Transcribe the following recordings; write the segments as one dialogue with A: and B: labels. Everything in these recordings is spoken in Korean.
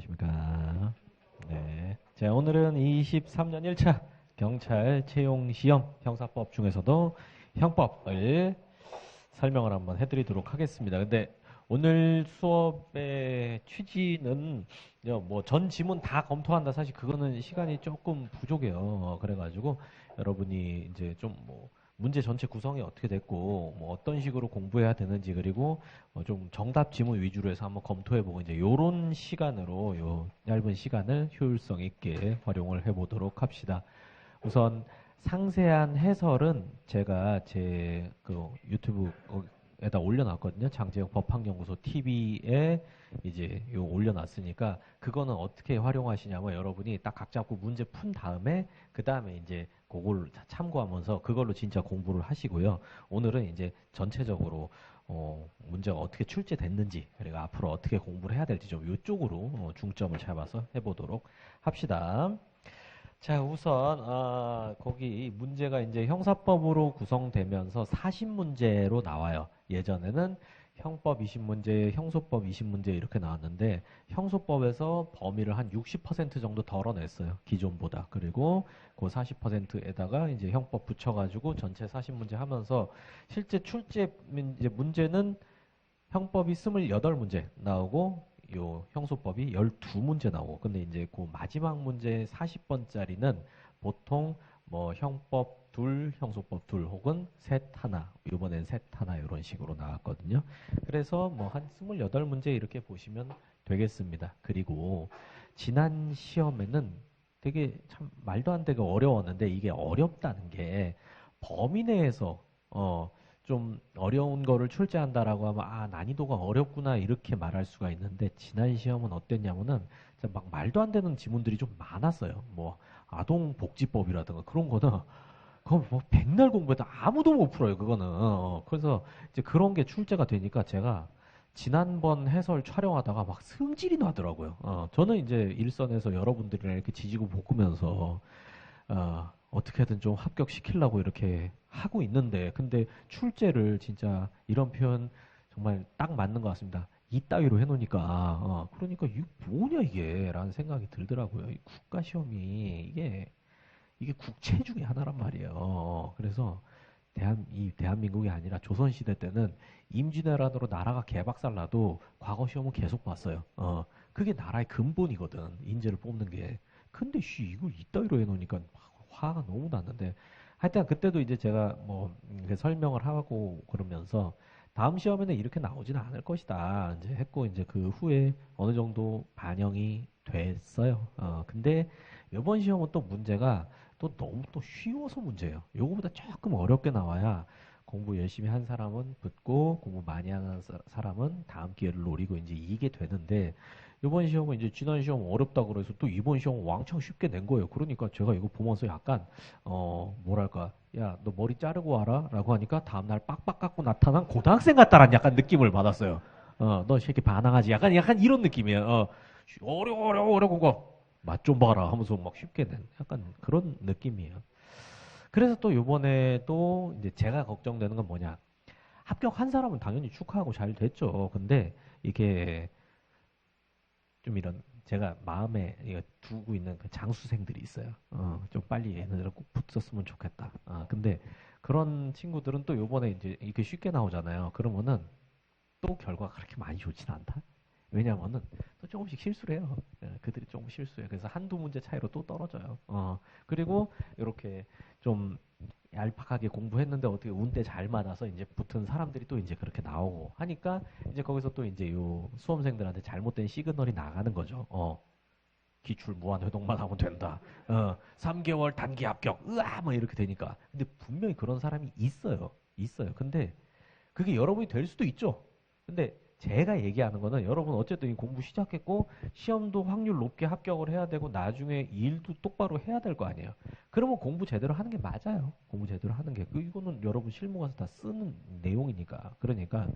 A: 안녕하십니까. 네. 자, 오늘은 23년 1차 경찰 채용 시험 형사법 중에서도 형법을 설명을 한번 해드리도록 하겠습니다. 근데 오늘 수업의 취지는 뭐 전 지문 다 검토한다. 사실 그거는 시간이 조금 부족해요. 그래가지고 여러분이 이제 좀 뭐 문제 전체 구성이 어떻게 됐고 뭐 어떤 식으로 공부해야 되는지 그리고 좀 정답 지문 위주로 해서 한번 검토해보고 이제 요런 시간으로 요 얇은 시간을 효율성 있게 활용을 해보도록 합시다. 우선 상세한 해설은 제가 제 그 유튜브에다 올려놨거든요. 장재영 법학연구소 TV에 이제 요 올려놨으니까 그거는 어떻게 활용하시냐면 여러분이 딱 각 잡고 문제 푼 다음에 그 다음에 이제 그걸 참고하면서 그걸로 진짜 공부를 하시고요. 오늘은 이제 전체적으로 문제가 어떻게 출제됐는지 그리고 앞으로 어떻게 공부를 해야 될지 좀 이쪽으로 중점을 잡아서 해보도록 합시다. 자, 우선 거기 문제가 이제 형사법으로 구성되면서 사십 문제로 나와요. 예전에는 형법 20문제, 형소법 20문제 이렇게 나왔는데 형소법에서 범위를 한 60% 정도 덜어냈어요. 기존보다. 그리고 그 40%에다가 이제 형법 붙여가지고 전체 40문제 하면서 실제 출제 문제는 형법이 28문제 나오고 요 형소법이 12문제 나오고 근데 이제 그 마지막 문제 40번짜리는 보통 뭐 형법 둘, 형소법 둘 혹은 셋 하나 이번엔 셋 하나 이런 식으로 나왔거든요. 그래서 뭐 한 28문제 이렇게 보시면 되겠습니다. 그리고 지난 시험에는 되게 참 말도 안 되게 어려웠는데 이게 어렵다는 게 범위 내에서 좀 어려운 거를 출제한다라고 하면 난이도가 어렵구나 이렇게 말할 수가 있는데 지난 시험은 어땠냐면은 진짜 막 말도 안 되는 지문들이 좀 많았어요. 뭐 아동복지법이라든가 그런 거는 그거 뭐 백날 공부해도 아무도 못 풀어요. 그거는 그래서 이제 그런 게 출제가 되니까 제가 지난번 해설 촬영하다가 막 승질이 나더라고요. 저는 이제 일선에서 여러분들이랑 이렇게 지지고 볶으면서 어떻게든 좀 합격시키려고 이렇게 하고 있는데, 근데 출제를 진짜 이런 표현 정말 딱 맞는 것 같습니다. 이따위로 해놓으니까, 그러니까 이게 뭐냐 이게, 라는 생각이 들더라고요. 이 국가시험이, 이게 국체 중에 하나란 말이에요. 그래서, 이 대한민국이 아니라 조선시대 때는 임진왜란으로 나라가 개박살 나도 과거 시험은 계속 봤어요. 그게 나라의 근본이거든. 인재를 뽑는 게. 근데 이거 이따위로 해놓으니까 화가 너무 났는데 하여튼 그때도 이제 제가 뭐 이렇게 설명을 하고 그러면서 다음 시험에는 이렇게 나오지는 않을 것이다 이제 했고 이제 그 후에 어느 정도 반영이 됐어요. 근데 이번 시험은 또 문제가 또 너무 또 쉬워서 문제예요. 요거보다 조금 어렵게 나와야 공부 열심히 한 사람은 붙고 공부 많이 하는 사람은 다음 기회를 노리고 이제 이게 되는데 이번 시험은 이제 지난 시험 어렵다 그래서 또 이번 시험 왕창 쉽게 낸 거예요. 그러니까 제가 이거 보면서 약간 뭐랄까 야 너 머리 자르고 와라라고 하니까 다음날 빡빡 깎고 나타난 고등학생 같다라는 약간 느낌을 받았어요. 너 새끼 반항하지 약간 이런 느낌이에요. 어려워 그거 맛 좀 봐라 하면서 막 쉽게 낸 약간 그런 느낌이에요. 그래서 또 요번에 또 이제 제가 걱정되는 건 뭐냐 합격한 사람은 당연히 축하하고 잘 됐죠. 근데 이게 좀 이런 제가 마음에 두고 있는 그 장수생들이 있어요. 좀 빨리 얘네들 꼭 붙었으면 좋겠다. 근데 그런 친구들은 또 요번에 이제 이렇게 쉽게 나오잖아요. 그러면은 또 결과가 그렇게 많이 좋진 않다. 왜냐면은 또 조금씩 실수를 해요. 그들이 조금 실수해요. 그래서 한두 문제 차이로 또 떨어져요. 그리고 이렇게 좀 얄팍하게 공부했는데 어떻게 운때 잘 맞아서 이제 붙은 사람들이 또 이제 그렇게 나오고 하니까 이제 거기서 또 이제 요 수험생들한테 잘못된 시그널이 나가는 거죠. 기출 무한 회동만 하면 된다. 3개월 단기 합격. 으아 뭐 이렇게 되니까. 근데 분명히 그런 사람이 있어요. 있어요. 근데 그게 여러분이 될 수도 있죠. 근데 제가 얘기하는 거는 여러분 어쨌든 공부 시작했고 시험도 확률 높게 합격을 해야 되고 나중에 일도 똑바로 해야 될 거 아니에요. 그러면 공부 제대로 하는 게 맞아요. 공부 제대로 하는 게. 이거는 여러분 실무 가서 다 쓰는 내용이니까. 그러니까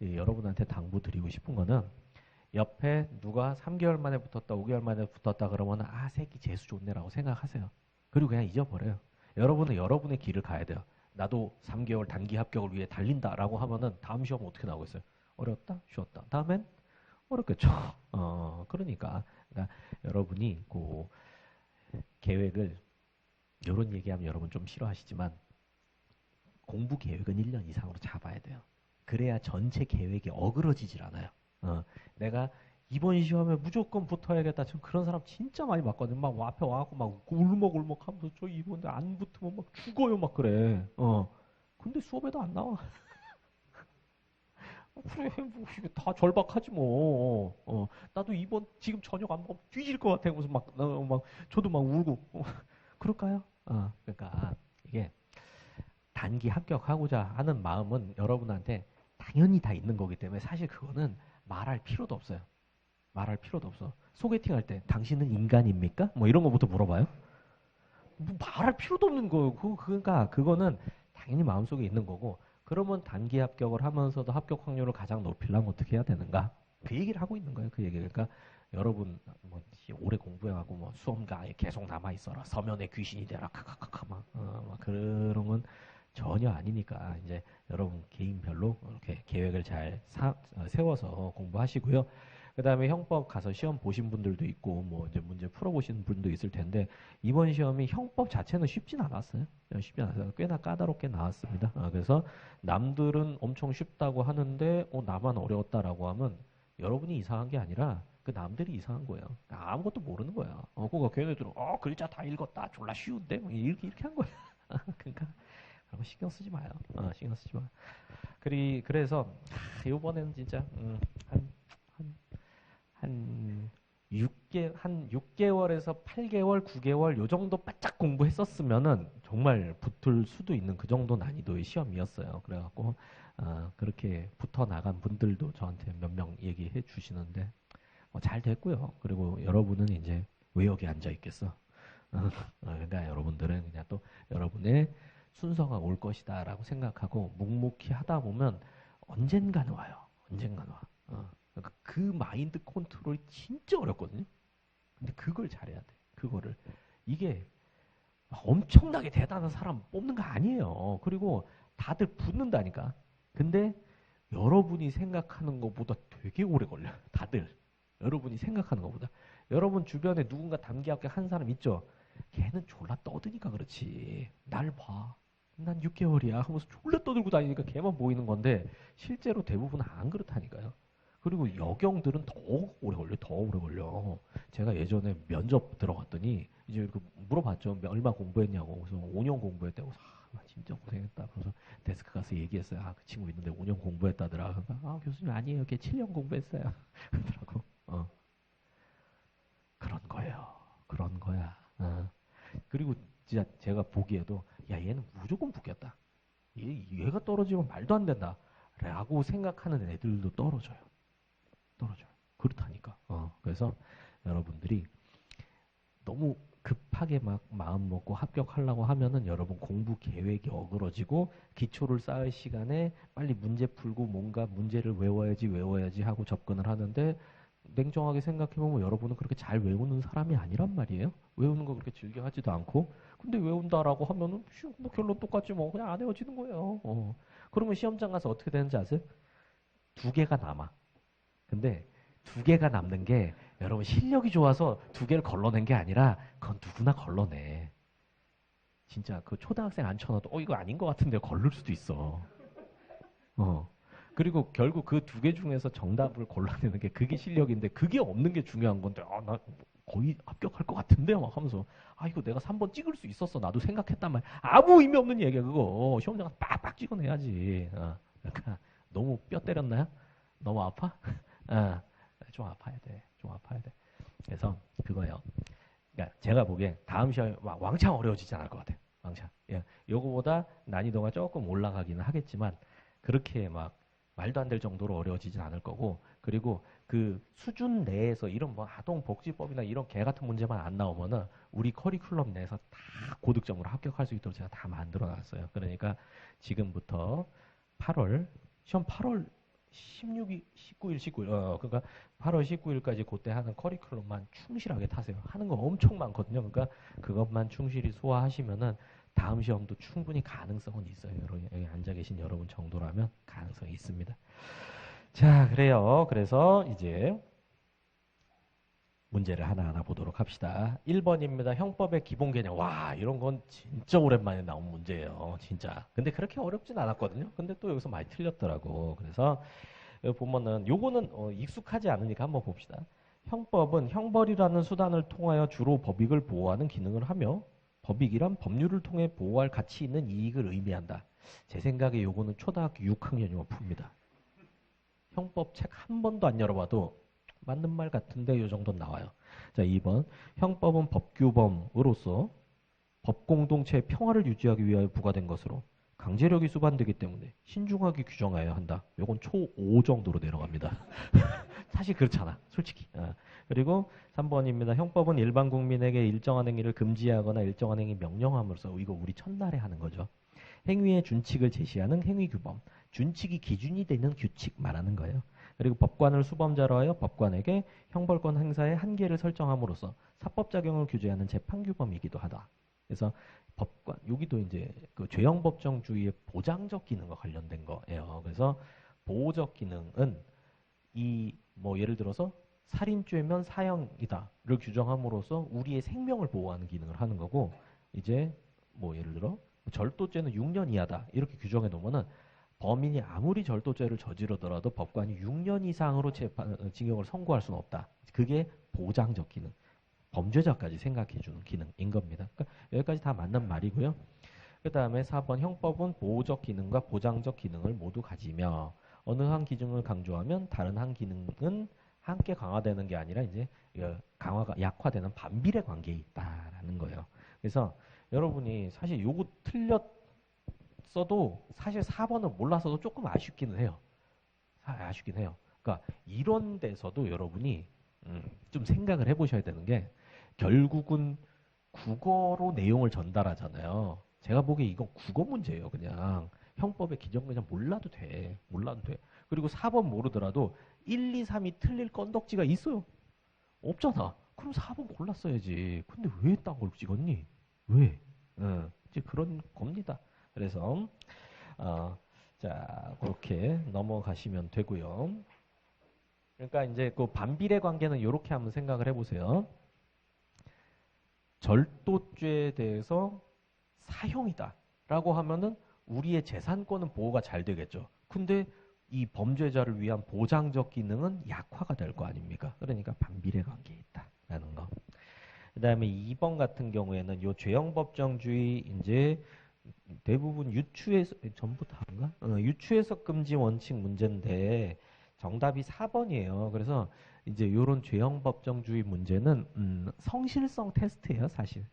A: 여러분한테 당부드리고 싶은 거는 옆에 누가 3개월 만에 붙었다, 5개월 만에 붙었다 그러면 새끼 재수 좋네라고 생각하세요. 그리고 그냥 잊어버려요. 여러분은 여러분의 길을 가야 돼요. 나도 3개월 단기 합격을 위해 달린다라고 하면은 다음 시험 어떻게 나오겠어요? 어렵다? 쉬웠다. 다음엔 어렵겠죠. 그러니까 여러분이 그 계획을 이런 얘기하면 여러분 좀 싫어하시지만 공부 계획은 1년 이상으로 잡아야 돼요. 그래야 전체 계획이 어그러지질 않아요. 내가 이번 시험에 무조건 붙어야겠다. 지금 그런 사람 진짜 많이 봤거든. 막 앞에 와갖고 막 울먹울먹 하면서 저 이번에 안 붙으면 막 죽어요. 막 그래. 근데 수업에도 안 나와. 그래, 뭐, 이거 다 절박하지 뭐. 나도 이번 지금 저녁 안 먹으면 뒤질 것 같아. 무슨 막, 저도 막 울고. 그럴까요? 그러니까 이게 단기 합격하고자 하는 마음은 여러분한테 당연히 다 있는 거기 때문에 사실 그거는 말할 필요도 없어요. 말할 필요도 없어. 소개팅 할 때 당신은 인간입니까? 뭐 이런 거부터 물어봐요. 뭐 말할 필요도 없는 거예요. 그러니까 그거는 당연히 마음속에 있는 거고 그러면 단기 합격을 하면서도 합격 확률을 가장 높이려면 어떻게 해야 되는가? 그 얘기를 하고 있는 거예요. 그 얘기. 그러니까 여러분 뭐 오래 공부해가고 뭐 수험가에 계속 남아 있어라. 서면에 귀신이 되라. 카카카카 막 그런 건 전혀 아니니까 이제 여러분 개인별로 이렇게 계획을 잘 세워서 공부하시고요. 그다음에 형법 가서 시험 보신 분들도 있고 뭐 이제 문제 풀어보신 분도 있을 텐데 이번 시험이 형법 자체는 쉽진 않았어요. 쉽지 않았어요. 꽤나 까다롭게 나왔습니다. 그래서 남들은 엄청 쉽다고 하는데 나만 어려웠다라고 하면 여러분이 이상한 게 아니라 그 남들이 이상한 거예요. 그러니까 아무것도 모르는 거야. 그거 걔네들은 글자 다 읽었다. 졸라 쉬운데 뭐 이렇게 한 거야. 그러니까 그런 거 신경 쓰지 마요. 신경 쓰지 마. 그래서 이번에는 진짜 한 6개월에서 8개월, 9개월 요 정도 바짝 공부했었으면은 정말 붙을 수도 있는 그 정도 난이도의 시험이었어요. 그래갖고 그렇게 붙어 나간 분들도 저한테 몇 명 얘기해 주시는데 잘 됐고요. 그리고 여러분은 이제 왜 여기 앉아 있겠어? 그러니까 여러분들은 그냥 또 여러분의 순서가 올 것이다라고 생각하고 묵묵히 하다 보면 언젠가는 와요. 언젠가는 와. 그러니까 그 마인드 컨트롤이 진짜 어렵거든요. 근데 그걸 잘해야 돼. 그거를. 이게 엄청나게 대단한 사람 뽑는 거 아니에요. 그리고 다들 붙는다니까. 근데 여러분이 생각하는 것보다 되게 오래 걸려요. 다들. 여러분이 생각하는 것보다. 여러분 주변에 누군가 단기 합격한 사람 있죠? 걔는 졸라 떠드니까 그렇지. 날 봐. 난 6개월이야 하면서 졸라 떠들고 다니니까 걔만 보이는 건데 실제로 대부분은 안 그렇다니까요. 그리고 여경들은 더 오래 걸려, 더 오래 걸려. 제가 예전에 면접 들어갔더니 이제 물어봤죠. 얼마 공부했냐고. 그래서 5년 공부했다고. 진짜 고생했다. 그래서 데스크 가서 얘기했어요. 그 친구 있는데 5년 공부했다더라. 그러니까, 교수님 아니에요. 걔 7년 공부했어요. 그러더라고. 그런 거예요. 그런 거야. 그리고 진짜 제가 보기에도 얘는 무조건 붙겠다. 얘가 떨어지면 말도 안 된다. 라고 생각하는 애들도 떨어져요. 그렇다니까. 그래서 여러분들이 너무 급하게 막 마음 먹고 합격하려고 하면은 여러분 공부 계획이 어그러지고 기초를 쌓을 시간에 빨리 문제 풀고 뭔가 문제를 외워야지 하고 접근을 하는데 냉정하게 생각해보면 여러분은 그렇게 잘 외우는 사람이 아니란 말이에요. 외우는 거 그렇게 즐겨 하지도 않고 근데 외운다라고 하면은 뭐 결론 똑같지 뭐 그냥 안 외워지는 거예요. 그러면 시험장 가서 어떻게 되는지 아세요? 2개가 남아. 근데 2개가 남는 게 여러분 실력이 좋아서 2개를 걸러낸 게 아니라 그건 누구나 걸러내. 진짜 그 초등학생 앉혀놔도 이거 아닌 것 같은데 걸릴 수도 있어. 그리고 결국 그 2개 중에서 정답을 골라내는 게 그게 실력인데 그게 없는 게 중요한 건데 나 거의 합격할 것 같은데 막 하면서 이거 내가 3번 찍을 수 있었어 나도 생각했단 말 아무 의미 없는 얘기야 그거 시험장 가서 빡빡 찍어내야지. 그러니까 너무 뼈 때렸나요? 너무 아파? 좀 아파야 돼. 좀 아파야 돼. 그래서 그거예요. 그러니까 제가 보기에 다음 시험이 왕창 어려워지지 않을 것 같아요. 왕창. 예, 요거보다 난이도가 조금 올라가기는 하겠지만 그렇게 막 말도 안 될 정도로 어려워지진 않을 거고 그리고 그 수준 내에서 이런 뭐 아동복지법이나 이런 개 같은 문제만 안 나오면은 우리 커리큘럼 내에서 다 고득점으로 합격할 수 있도록 제가 다 만들어 놨어요. 그러니까 지금부터 8월 시험 8월 16일, 19일, 19일. 그러니까 8월 19일까지 그때 하는 커리큘럼만 충실하게 타세요. 하는 거 엄청 많거든요. 그러니까 그것만 충실히 소화하시면은 다음 시험도 충분히 가능성은 있어요. 여기 앉아 계신 여러분 정도라면 가능성이 있습니다. 자, 그래요. 그래서 이제 문제를 하나하나 보도록 합시다. 1번입니다. 형법의 기본 개념. 와, 이런 건 진짜 오랜만에 나온 문제예요. 진짜. 근데 그렇게 어렵진 않았거든요. 근데 또 여기서 많이 틀렸더라고. 그래서 여기 보면은 요거는 익숙하지 않으니까 한번 봅시다. 형법은 형벌이라는 수단을 통하여 주로 법익을 보호하는 기능을 하며 법익이란 법률을 통해 보호할 가치 있는 이익을 의미한다. 제 생각에 요거는 초등학교 6학년이면 풉니다. 형법 책 한 번도 안 열어봐도 맞는 말 같은데 요 정도는 나와요. 자, 2번. 형법은 법규범으로서 법공동체의 평화를 유지하기 위하여 부과된 것으로 강제력이 수반되기 때문에 신중하게 규정하여야 한다. 요건 초5 정도로 내려갑니다. 사실 그렇잖아. 솔직히. 그리고 3번입니다. 형법은 일반 국민에게 일정한 행위를 금지하거나 일정한 행위 명령함으로써 이거 우리 첫날에 하는 거죠. 행위의 준칙을 제시하는 행위규범. 준칙이 기준이 되는 규칙 말하는 거예요. 그리고 법관을 수범자로 하여 법관에게 형벌권 행사의 한계를 설정함으로써 사법작용을 규제하는 재판규범이기도 하다. 그래서 법관, 여기도 이제 그 죄형법정주의의 보장적 기능과 관련된 거예요. 그래서 보호적 기능은 이 뭐 예를 들어서 살인죄면 사형이다를 규정함으로써 우리의 생명을 보호하는 기능을 하는 거고, 이제 뭐 예를 들어 절도죄는 6년 이하다 이렇게 규정해 놓으면은 범인이 아무리 절도죄를 저지르더라도 법관이 6년 이상으로 징역을 선고할 수는 없다. 그게 보장적 기능. 범죄자까지 생각해주는 기능인 겁니다. 그러니까 여기까지 다 맞는 말이고요. 그 다음에 4번 형법은 보호적 기능과 보장적 기능을 모두 가지며 어느 한 기준을 강조하면 다른 한 기능은 함께 강화되는 게 아니라 이제 강화가 약화되는 반비례 관계에 있다라는 거예요. 그래서 여러분이 사실 요거 틀렸어도 사실 4번은 몰라서도 조금 아쉽기는 해요. 아쉽긴 해요. 그러니까 이런 데서도 여러분이 좀 생각을 해보셔야 되는 게 결국은 국어로 내용을 전달하잖아요. 제가 보기에 이건 국어 문제예요. 그냥 형법의 기정 그냥 몰라도 돼. 몰라도 돼. 그리고 4번 모르더라도 1, 2, 3이 틀릴 건덕지가 있어요. 없잖아. 그럼 4번 골랐어야지. 근데 왜 딴 걸 찍었니? 왜? 이제 그런 겁니다. 그래서 자 그렇게 넘어가시면 되고요. 그러니까 이제 그 반비례 관계는 이렇게 한번 생각을 해보세요. 절도죄에 대해서 사형이다라고 하면은 우리의 재산권은 보호가 잘 되겠죠. 근데 이 범죄자를 위한 보장적 기능은 약화가 될 거 아닙니까? 그러니까 반비례 관계에 있다라는 거. 그다음에 2번 같은 경우에는 요 죄형법정주의 이제 대부분 유추해서 전부 다인가? 유추해석 금지 원칙 문제인데 정답이 4번이에요. 그래서 이제 이런 죄형법정주의 문제는 성실성 테스트예요, 사실.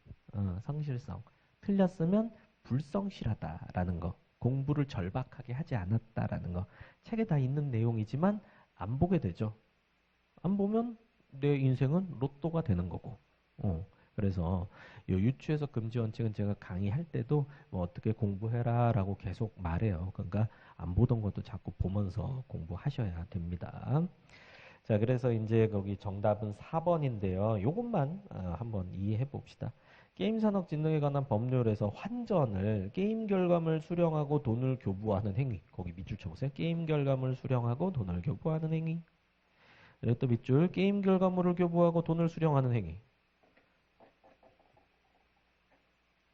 A: 성실성. 틀렸으면 불성실하다라는 거. 공부를 절박하게 하지 않았다라는 거. 책에 다 있는 내용이지만 안 보게 되죠. 안 보면 내 인생은 로또가 되는 거고. 그래서 요 유추해석 금지 원칙은 제가 강의할 때도 뭐 어떻게 공부해라라고 계속 말해요. 그러니까 안 보던 것도 자꾸 보면서 공부하셔야 됩니다. 자, 그래서 이제 거기 정답은 4번인데요. 요것만 한번 이해해 봅시다. 게임산업진흥에 관한 법률에서 환전을 게임 결과물 수령하고 돈을 교부하는 행위. 거기 밑줄 쳐보세요. 게임 결과물 수령하고 돈을 교부하는 행위. 그리고 또 밑줄 게임 결과물을 교부하고 돈을 수령하는 행위.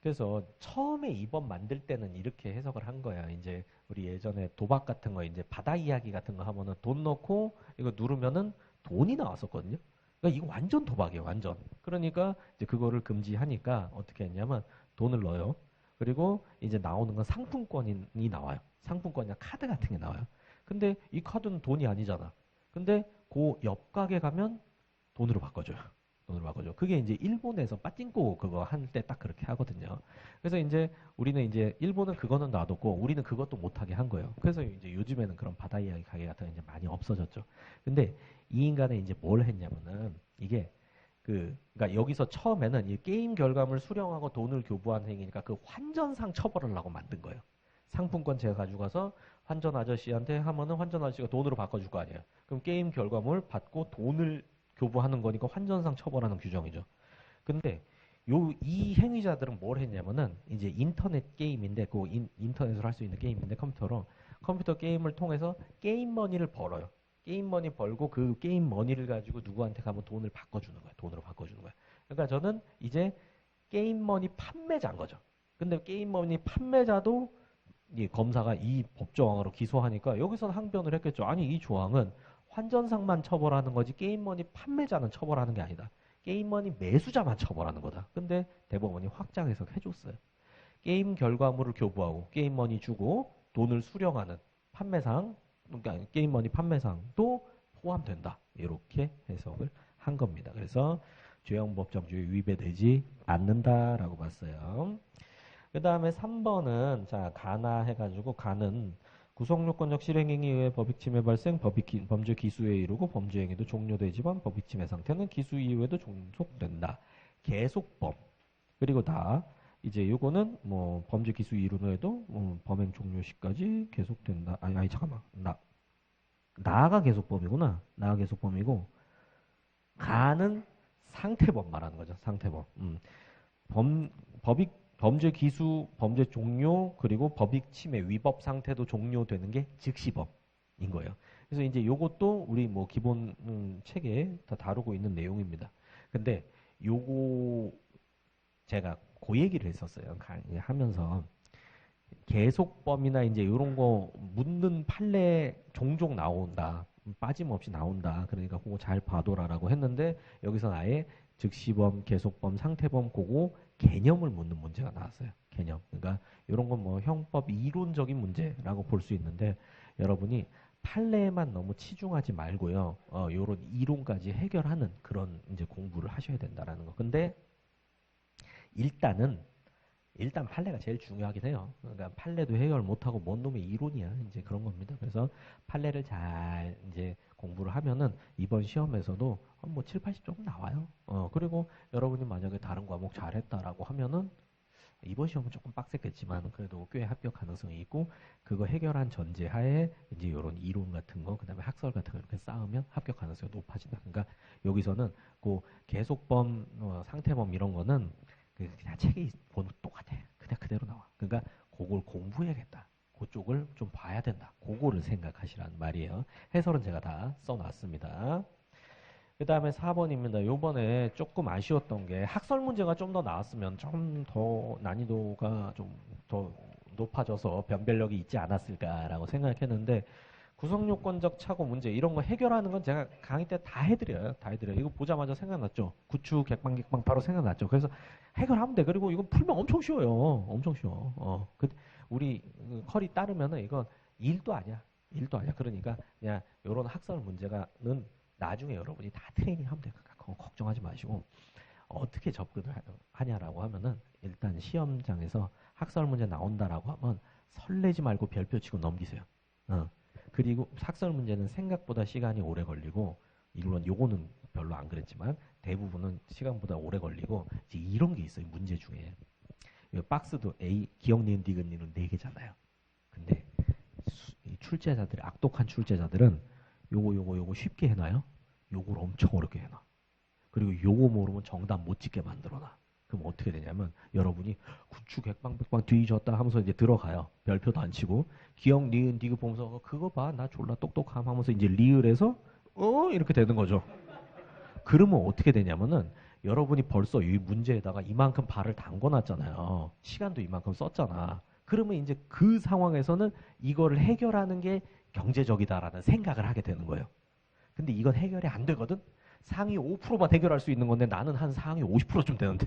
A: 그래서 처음에 2번 만들 때는 이렇게 해석을 한 거야. 이제 우리 예전에 도박 같은 거 이제 바다 이야기 같은 거 하면은 돈 넣고 이거 누르면은 돈이 나왔었거든요. 그러니까 이거 완전 도박이에요, 완전. 그러니까 이제 그거를 금지하니까 어떻게 했냐면 돈을 넣어요. 그리고 이제 나오는 건 상품권이 나와요. 상품권이나 카드 같은 게 나와요. 근데 이 카드는 돈이 아니잖아. 근데 그 옆 가게 가면 돈으로 바꿔줘요. 돈으로 바꿔줘. 그게 이제 일본에서 빠찡코 그거 할 때 딱 그렇게 하거든요. 그래서 이제 우리는 이제 일본은 그거는 놔뒀고 우리는 그것도 못하게 한 거예요. 그래서 이제 요즘에는 그런 바다 이야기 가게 같은 게 이제 많이 없어졌죠. 근데 이 인간은 이제 뭘 했냐면은 이게 그러니까 여기서 처음에는 이 게임 결과물 수령하고 돈을 교부한 행위니까 그 환전상 처벌을 하고 만든 거예요. 상품권 제가 가져가서 환전 아저씨한테 하면은 환전 아저씨가 돈으로 바꿔줄 거 아니에요. 그럼 게임 결과물 받고 돈을 교부하는 거니까 환전상 처벌하는 규정이죠. 근데 이 행위자들은 뭘 했냐면은 이제 인터넷 게임인데 인터넷으로 할 수 있는 게임인데 컴퓨터 게임을 통해서 게임 머니를 벌어요. 게임 머니 벌고 그 게임 머니를 가지고 누구한테 가면 돈을 바꿔주는 거야. 돈으로 바꿔주는 거야. 그러니까 저는 이제 게임 머니 판매자인 거죠. 근데 게임 머니 판매자도 이 검사가 이 법조항으로 기소하니까 여기서는 항변을 했겠죠. 아니 이 조항은 환전상만 처벌하는 거지 게임머니 판매자는 처벌하는 게 아니다. 게임머니 매수자만 처벌하는 거다. 근데 대법원이 확장 해석해줬어요. 게임 결과물을 교부하고 게임머니 주고 돈을 수령하는 판매상, 그러니까 게임머니 판매상도 포함된다. 이렇게 해석을 한 겁니다. 그래서 죄형법정주의 위배되지 않는다라고 봤어요. 그 다음에 3번은 자 가나 해가지고 가는 구성요건적 실행행위에 의해 법익침해 발생, 범죄 기수에 이르고 범죄행위도 종료되지만 법익침해 상태는 기수 이후에도 종속된다. 계속범. 그리고 다 이제 요거는 뭐 범죄 기수 이룬 후에도 범행 종료 시까지 계속된다. 아니 잠깐만. 나가 계속범이구나. 나가 계속범이고 가는 상태범 말하는 거죠. 상태범. 범죄 기수, 범죄 종료, 그리고 법익 침해, 위법 상태도 종료되는 게 즉시범인 거예요. 그래서 이제 요것도 우리 뭐 기본 책에 다 다루고 있는 내용입니다. 근데 요거 제가 그 얘기를 했었어요. 하면서 계속범이나 이제 이런 거 묻는 판례 종종 나온다. 빠짐없이 나온다. 그러니까 그거 잘 봐둬라라고 했는데 여기서는 아예 즉시범, 계속범, 상태범 그거 개념을 묻는 문제가 나왔어요. 개념. 그러니까 이런 건 뭐 형법 이론적인 문제라고 볼 수 있는데 여러분이 판례에만 너무 치중하지 말고요. 요런 이론까지 해결하는 그런 이제 공부를 하셔야 된다라는 거. 근데 일단 판례가 제일 중요하긴 해요. 그러니까 판례도 해결 못하고 뭔 놈의 이론이야. 이제 그런 겁니다. 그래서 판례를 잘 이제 공부를 하면은 이번 시험에서도 뭐 7, 80 정도 나와요. 그리고 여러분이 만약에 다른 과목 잘했다라고 하면은 이번 시험은 조금 빡셌겠지만 그래도 꽤 합격 가능성이 있고 그거 해결한 전제하에 이제 이런 이론 같은 거 그다음에 학설 같은 거 이렇게 쌓으면 합격 가능성이 높아진다. 그러니까 여기서는 그 계속범, 상태범 이런 거는 그냥 책에 보는 똑같아. 그냥 그대로 나와. 그러니까 그걸 공부해야겠다. 그쪽을 좀 봐야 된다. 그거를 생각하시라는 말이에요. 해설은 제가 다 써놨습니다. 그 다음에 4번입니다. 요번에 조금 아쉬웠던 게 학설 문제가 좀 더 나왔으면 좀 더 난이도가 좀 더 높아져서 변별력이 있지 않았을까라고 생각했는데 구성요건적 착오 문제 이런 거 해결하는 건 제가 강의 때 다 해드려요. 다 해드려요. 이거 보자마자 생각났죠. 구추, 객방 바로 생각났죠. 그래서 해결하면 돼. 그리고 이거 풀면 엄청 쉬워요. 엄청 쉬워. 우리 컬이 따르면은 이건 일도 아니야. 일도 아니야. 그러니까 그냥 이런 학설 문제가는 나중에 여러분이 다 트레이닝하면 돼요. 그거 걱정하지 마시고 어떻게 접근을 하냐라고 하면은 일단 시험장에서 학설 문제 나온다라고 하면 설레지 말고 별표 치고 넘기세요. 그리고 학설 문제는 생각보다 시간이 오래 걸리고 물론 요거는 별로 안 그랬지만 대부분은 시간보다 오래 걸리고 이제 이런 게 있어요. 문제 중에 박스도 A 기억 니은 디귿 니은 4개잖아요. 근데 이 출제자들이 악독한 출제자들은 요거 쉽게 해놔요. 요걸 엄청 어렵게 해놔. 그리고 요거 모르면 정답 못 찍게 만들어놔. 그럼 어떻게 되냐면 여러분이 구추 객방백방 뒤졌다 하면서 이제 들어가요. 별표도 안 치고 기억 니은 디귿 보면서 그거 봐 나 졸라 똑똑함 하면서 이제 리을해서 이렇게 되는 거죠. 그러면 어떻게 되냐면은 여러분이 벌써 이 문제에다가 이만큼 발을 담궈놨잖아요. 시간도 이만큼 썼잖아. 그러면 이제 그 상황에서는 이거를 해결하는 게 경제적이다라는 생각을 하게 되는 거예요. 근데 이건 해결이 안 되거든? 상위 5%만 해결할 수 있는 건데 나는 한 상위 50%쯤 되는데.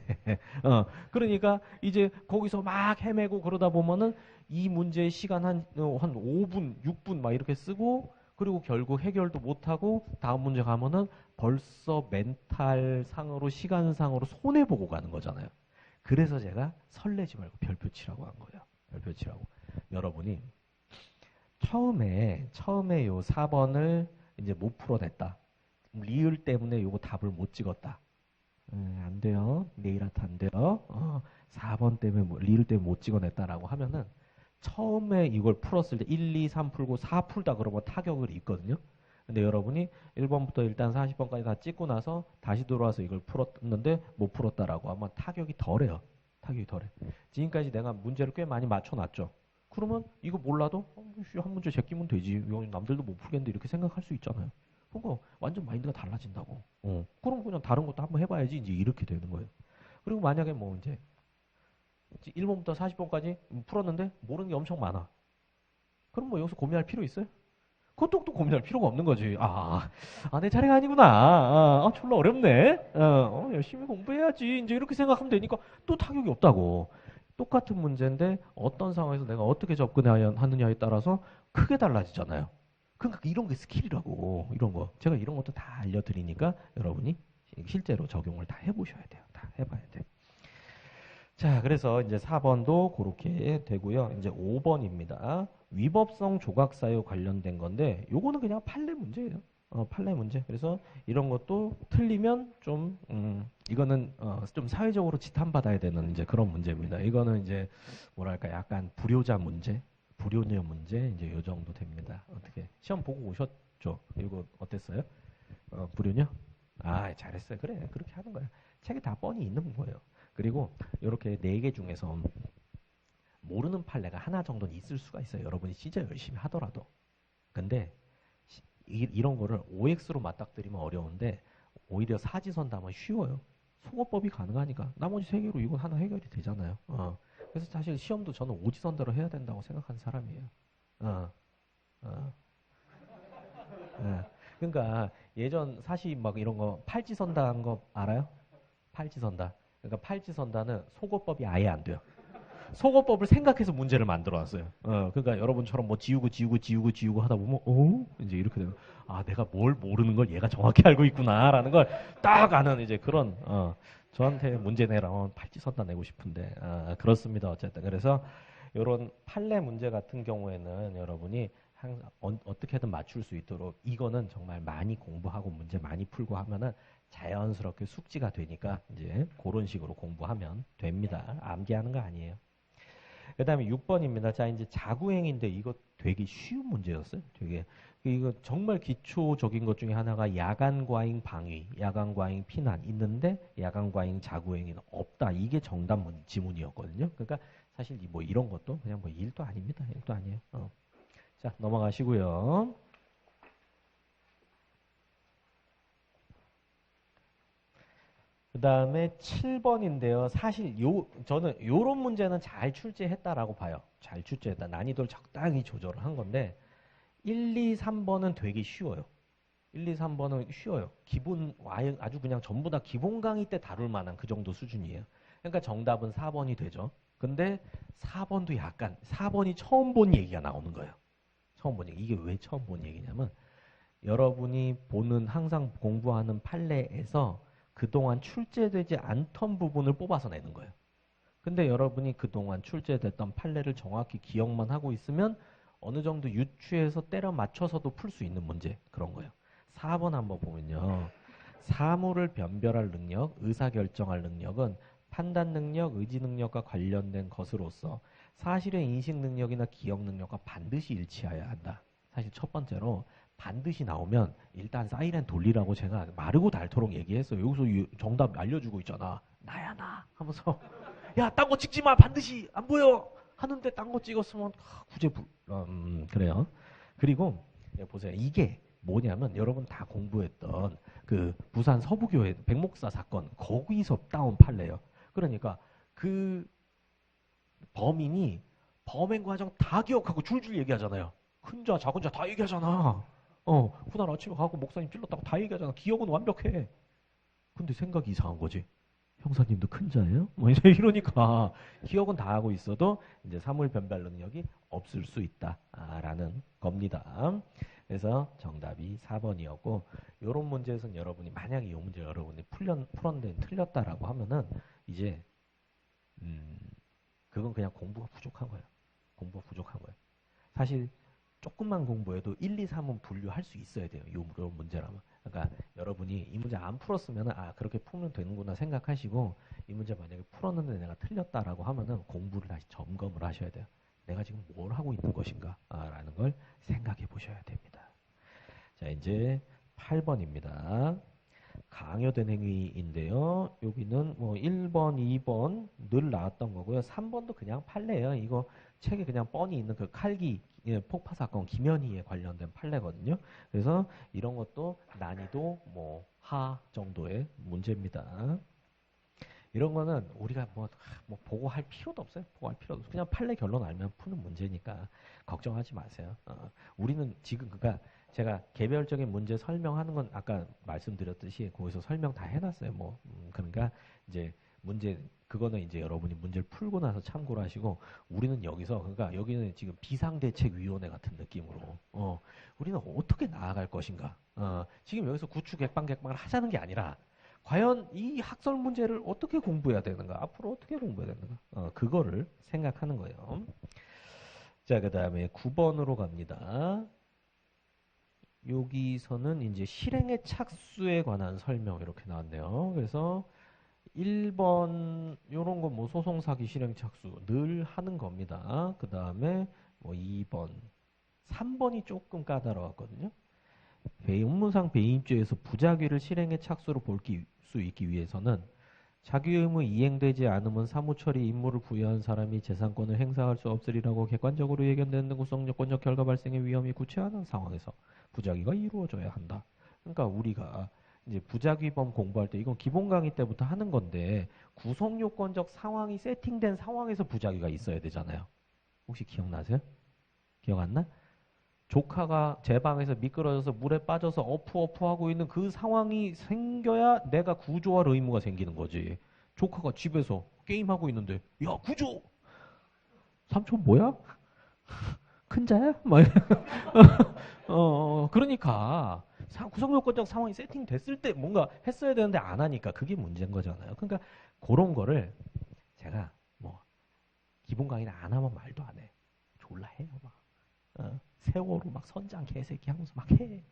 A: 그러니까 이제 거기서 막 헤매고 그러다 보면은 이 문제의 시간 한 5분, 6분 막 이렇게 쓰고 그리고 결국 해결도 못하고 다음 문제 가면은 벌써 멘탈 상으로 시간상으로 손해보고 가는 거잖아요. 그래서 제가 설레지 말고 별표 치라고 한 거예요. 별표 치라고. 여러분이 처음에 요 4번을 이제 못 풀어냈다. 리을 때문에 요거 답을 못 찍었다. 안 돼요. 내일 아트 안 돼요. 4번 때문에 리을 때문에 못 찍어냈다라고 하면은 처음에 이걸 풀었을 때 1, 2, 3 풀고 4 풀다 그러면 타격을 입거든요. 근데 여러분이 1번부터 일단 40번까지 다 찍고 나서 다시 돌아와서 이걸 풀었는데 못 풀었다라고 하면 타격이 덜해요. 타격이 덜해. 지금까지 내가 문제를 꽤 많이 맞춰놨죠. 그러면 이거 몰라도 한 문제 제끼면 되지. 이건 남들도 못 풀겠는데 이렇게 생각할 수 있잖아요. 그거 완전 마인드가 달라진다고. 그럼 그냥 다른 것도 한번 해봐야지 이제 이렇게 되는 거예요. 그리고 만약에 뭐 이제 1번부터 40번까지 풀었는데 모르는 게 엄청 많아. 그럼 뭐 여기서 고민할 필요 있어요? 그것도 또 고민할 필요가 없는 거지. 내 차례가 아니구나. 졸라 어렵네. 열심히 공부해야지. 이제 이렇게 생각하면 되니까 또 타격이 없다고. 똑같은 문제인데 어떤 상황에서 내가 어떻게 접근하느냐에 따라서 크게 달라지잖아요. 그러니까 이런 게 스킬이라고. 이런 거. 제가 이런 것도 다 알려드리니까 여러분이 실제로 적용을 다 해보셔야 돼요. 다 해봐야 돼요. 자, 그래서 이제 4번도 그렇게 되고요. 이제 5번입니다. 위법성 조각 사유 관련된 건데 요거는 그냥 판례 문제예요. 판례 문제. 그래서 이런 것도 틀리면 좀 이거는 좀 사회적으로 지탄받아야 되는 이제 그런 문제입니다. 이거는 이제 뭐랄까 약간 불효자 문제, 불효녀 문제 이제 요 정도 됩니다. 어떻게 시험 보고 오셨죠? 이거 어땠어요? 불효녀? 잘했어요. 그래. 그렇게 하는 거야. 책에 다 뻔히 있는 거예요. 그리고 이렇게 4개 중에서 모르는 판례가 하나 정도는 있을 수가 있어요. 여러분이 진짜 열심히 하더라도. 근데 이런 거를 OX로 맞닥뜨리면 어려운데 오히려 사지선다면 쉬워요. 속어법이 가능하니까 나머지 3개로 이건 하나 해결이 되잖아요. 그래서 사실 시험도 저는 오지선다로 해야 된다고 생각하는 사람이에요. 어, 어, 예. 그러니까 예전 사시 막 이런 거 팔지선다 한 거 알아요? 팔지선다. 그러니까 팔지선다는 속어법이 아예 안 돼요. 속어법을 생각해서 문제를 만들어 놨어요. 그러니까 여러분처럼 뭐 지우고 하다 보면, 이제 이렇게 되면, 내가 뭘 모르는 걸 얘가 정확히 알고 있구나라는 걸 딱 아는 이제 그런, 저한테 문제 내라면 팔찌선다 내고 싶은데, 그렇습니다. 어쨌든. 그래서 이런 판례 문제 같은 경우에는 여러분이 항상 어떻게든 맞출 수 있도록 이거는 정말 많이 공부하고 문제 많이 풀고 하면은 자연스럽게 숙지가 되니까 이제 그런 식으로 공부하면 됩니다. 암기하는 거 아니에요. 그 다음에 6번입니다. 자, 이제 자구행인데 이거 되게 쉬운 문제였어요. 되게. 이거 정말 기초적인 것 중에 하나가 야간과잉 방위, 야간과잉 피난 있는데 야간과잉 자구행위는 없다. 이게 정답 지문이었거든요. 그러니까 사실 뭐 이런 것도 그냥 뭐 일도 아닙니다. 일도 아니에요. 자, 넘어가시고요. 그 다음에 7번인데요. 사실 저는 요런 문제는 잘 출제했다라고 봐요. 잘 출제했다. 난이도를 적당히 조절을 한 건데 1, 2, 3번은 되게 쉬워요. 1, 2, 3번은 쉬워요. 기본 아주 그냥 전부 다 기본 강의 때 다룰 만한 그 정도 수준이에요. 그러니까 정답은 4번이 되죠. 근데 4번도 약간 4번이 처음 본 얘기가 나오는 거예요. 처음 본 얘기. 이게 왜 처음 본 얘기냐면 여러분이 보는 항상 공부하는 판례에서 그동안 출제되지 않던 부분을 뽑아서 내는 거예요. 근데 여러분이 그동안 출제됐던 판례를 정확히 기억만 하고 있으면 어느 정도 유추해서 때려 맞춰서도 풀 수 있는 문제 그런 거예요. 4번 한번 보면요. 사물을 변별할 능력, 의사결정할 능력은 판단 능력, 의지 능력과 관련된 것으로서 사실의 인식 능력이나 기억 능력과 반드시 일치해야 한다. 사실 첫 번째로 반드시 나오면 일단 사이렌 돌리라고 제가 마르고 닳도록 얘기했어요. 여기서 정답 알려주고 있잖아. 나야 나 하면서 야, 딴 거 찍지 마. 반드시 안 보여. 하는데 딴 거 찍었으면 구제불. 그래요. 그리고 보세요. 이게 뭐냐면 여러분 다 공부했던 그 부산 서부교회 백목사 사건 거기서 따온 판례예요. 그러니까 그 범인이 범행 과정 다 기억하고 줄줄 얘기하잖아요. 큰 자, 작은 자 다 얘기하잖아. 그날 아침에 가고 목사님 찔렀다고 다 얘기하잖아. 기억은 완벽해. 근데 생각이 이상한 거지. 형사님도 큰 자예요? 뭐 이제 이러니까 기억은 다 하고 있어도 이제 사물 변별 능력이 없을 수 있다라는 겁니다. 그래서 정답이 4번이었고 이런 문제에서는 여러분이 만약에 이 문제 여러분이 풀었는데 틀렸다라고 하면은 이제 그건 그냥 공부가 부족한 거예요. 공부가 부족한 거예요. 사실 조금만 공부해도 1, 2, 3은 분류할 수 있어야 돼요. 이런 문제라면. 그러니까 여러분이 이 문제 안 풀었으면 그렇게 풀면 되는구나 생각하시고 이 문제 만약에 풀었는데 내가 틀렸다라고 하면은 공부를 다시 점검을 하셔야 돼요. 내가 지금 뭘 하고 있는 것인가 라는 걸 생각해 보셔야 됩니다. 자, 이제 8번입니다. 강요된 행위인데요. 여기는 뭐 1번, 2번 늘 나왔던 거고요. 3번도 그냥 판례예요. 이거 책에 그냥 뻔히 있는 그 칼기 폭파 사건 김현희에 관련된 판례거든요. 그래서 이런 것도 난이도 뭐 하 정도의 문제입니다. 이런 거는 우리가 뭐 보고 할 필요도 없어요. 보고 할 필요도 없어요. 그냥 판례 결론 알면 푸는 문제니까 걱정하지 마세요. 우리는 지금 그러니까 제가 개별적인 문제 설명하는 건 아까 말씀드렸듯이 거기서 설명 다 해놨어요. 뭐 그러니까 이제 문제 그거는 이제 여러분이 문제를 풀고 나서 참고를 하시고 우리는 여기서 그러니까 여기는 지금 비상대책위원회 같은 느낌으로 우리는 어떻게 나아갈 것인가. 지금 여기서 구축객방을 하자는 게 아니라 과연 이 학설 문제를 어떻게 공부해야 되는가? 앞으로 어떻게 공부해야 되는가? 그거를 생각하는 거예요. 자, 그 다음에 9번으로 갑니다. 여기서는 이제 실행의 착수에 관한 설명 이렇게 나왔네요. 그래서 1번 요런 거 뭐 소송 사기 실행 착수 늘 하는 겁니다. 그 다음에 뭐 2번, 3번이 조금 까다로웠거든요. 업무상 배임죄에서 부작위를 실행의 착수로 볼 수 있기 위해서는 자기 의무 이행되지 않으면 사무처리 임무를 부여한 사람이 재산권을 행사할 수 없으리라고 객관적으로 예견되는 구성요건적 결과 발생의 위험이 구체화된 상황에서 부작위가 이루어져야 한다. 그러니까 우리가 이제 부작위범 공부할 때 이건 기본 강의 때부터 하는 건데 구성요건적 상황이 세팅된 상황에서 부작위가 있어야 되잖아요. 혹시 기억나세요? 기억 안 나? 조카가 제 방에서 미끄러져서 물에 빠져서 어프어프하고 있는 그 상황이 생겨야 내가 구조할 의무가 생기는 거지. 조카가 집에서 게임하고 있는데 야 구조! 삼촌 뭐야? 큰 자야? 막 그러니까 구성요건적 상황이 세팅됐을 때 뭔가 했어야 되는데 안 하니까 그게 문제인 거잖아요. 그러니까 그런 거를 제가 뭐 기본 강의는 안 하면 말도 안 해. 졸라 해요 막. 세월호 막 선장 개새끼 하면서 막 해.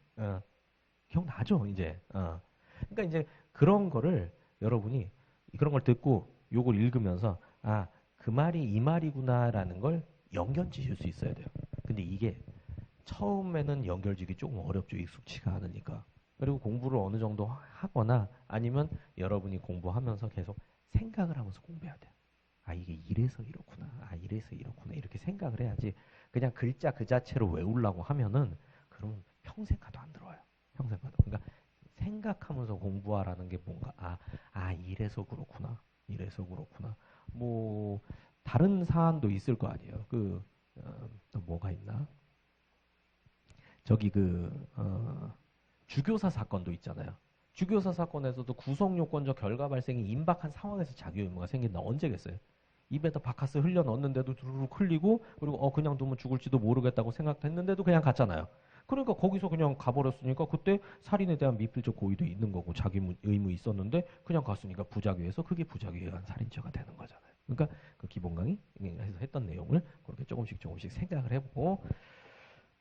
A: 기억나죠 이제. 그러니까 이제 그런 거를 여러분이 그런 걸 듣고 요걸 읽으면서 아 그 말이 이 말이구나라는 걸 연결지실 수 있어야 돼요. 근데 이게 처음에는 연결지기 조금 어렵죠. 익숙치가 않으니까. 그리고 공부를 어느 정도 하거나 아니면 여러분이 공부하면서 계속 생각을 하면서 공부해야 돼요. 아 이게 이래서 이렇구나. 아 이래서 이렇구나. 이렇게 생각을 해야지. 그냥 글자 그 자체로 외우려고 하면은 그러면 평생 가도 안 들어와요. 평생 가도. 그러니까 생각하면서 공부하라는 게 뭔가 이래서 그렇구나. 이래서 그렇구나. 뭐 다른 사안도 있을 거 아니에요. 또 뭐가 있나? 저기 주교사 사건도 있잖아요. 주교사 사건에서도 구성요건적 결과 발생이 임박한 상황에서 자기 의무가 생긴다. 언제겠어요? 입에다 바카스 흘려 넣었는데도 두루룩 흘리고 그리고 그냥 두면 죽을지도 모르겠다고 생각했는데도 그냥 갔잖아요. 그러니까 거기서 그냥 가버렸으니까 그때 살인에 대한 미필적 고의도 있는 거고 자기 의무 있었는데 그냥 갔으니까 부작위에서 그게 부작위에 의한 살인죄가 되는 거잖아요. 그러니까 그 기본 강의에서 했던 내용을 그렇게 조금씩 생각을 해보고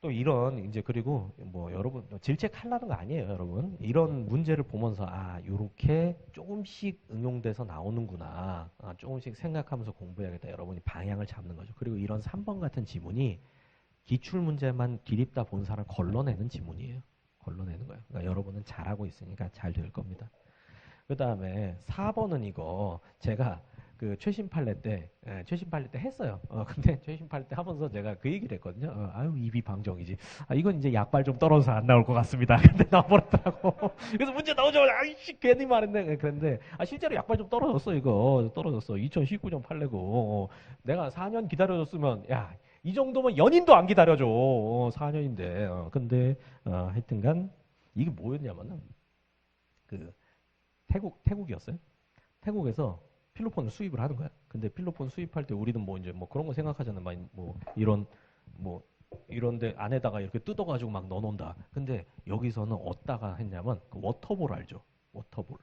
A: 또 이런 이제 그리고 뭐 여러분 질책하려는 거 아니에요, 여러분. 이런 문제를 보면서 요렇게 조금씩 응용돼서 나오는구나. 조금씩 생각하면서 공부해야겠다. 여러분이 방향을 잡는 거죠. 그리고 이런 3번 같은 지문이 기출 문제만 디립다 본 사람 걸러내는 지문이에요. 걸러내는 거예요. 그러니까 여러분은 잘하고 있으니까 잘 될 겁니다. 그다음에 4번은 이거 제가 최신 판례 때 했어요. 근데 최신 판례 때 하면서 제가 그 얘기를 했거든요. 아유 입이 방정이지. 이건 이제 약발 좀 떨어져서 안 나올 것 같습니다. 근데 나와버렸더라고. 그래서 문제 나오자마자 아이씨 괜히 말했네. 그런데 실제로 약발 좀 떨어졌어 이거. 떨어졌어. 2019년 판례고 내가 4년 기다려줬으면 이 정도면 연인도 안 기다려줘. 4년인데. 근데 하여튼간 이게 뭐였냐면은 태국이었어요. 태국에서 필로폰을 수입을 하는 거야. 근데 필로폰 수입할 때 우리는 뭐 이제 뭐 그런 거 생각하잖아요. 이런데 안에다가 이렇게 뜯어가지고 막 넣어놓는다. 근데 여기서는 어디다가 했냐면 워터볼 알죠? 워터볼.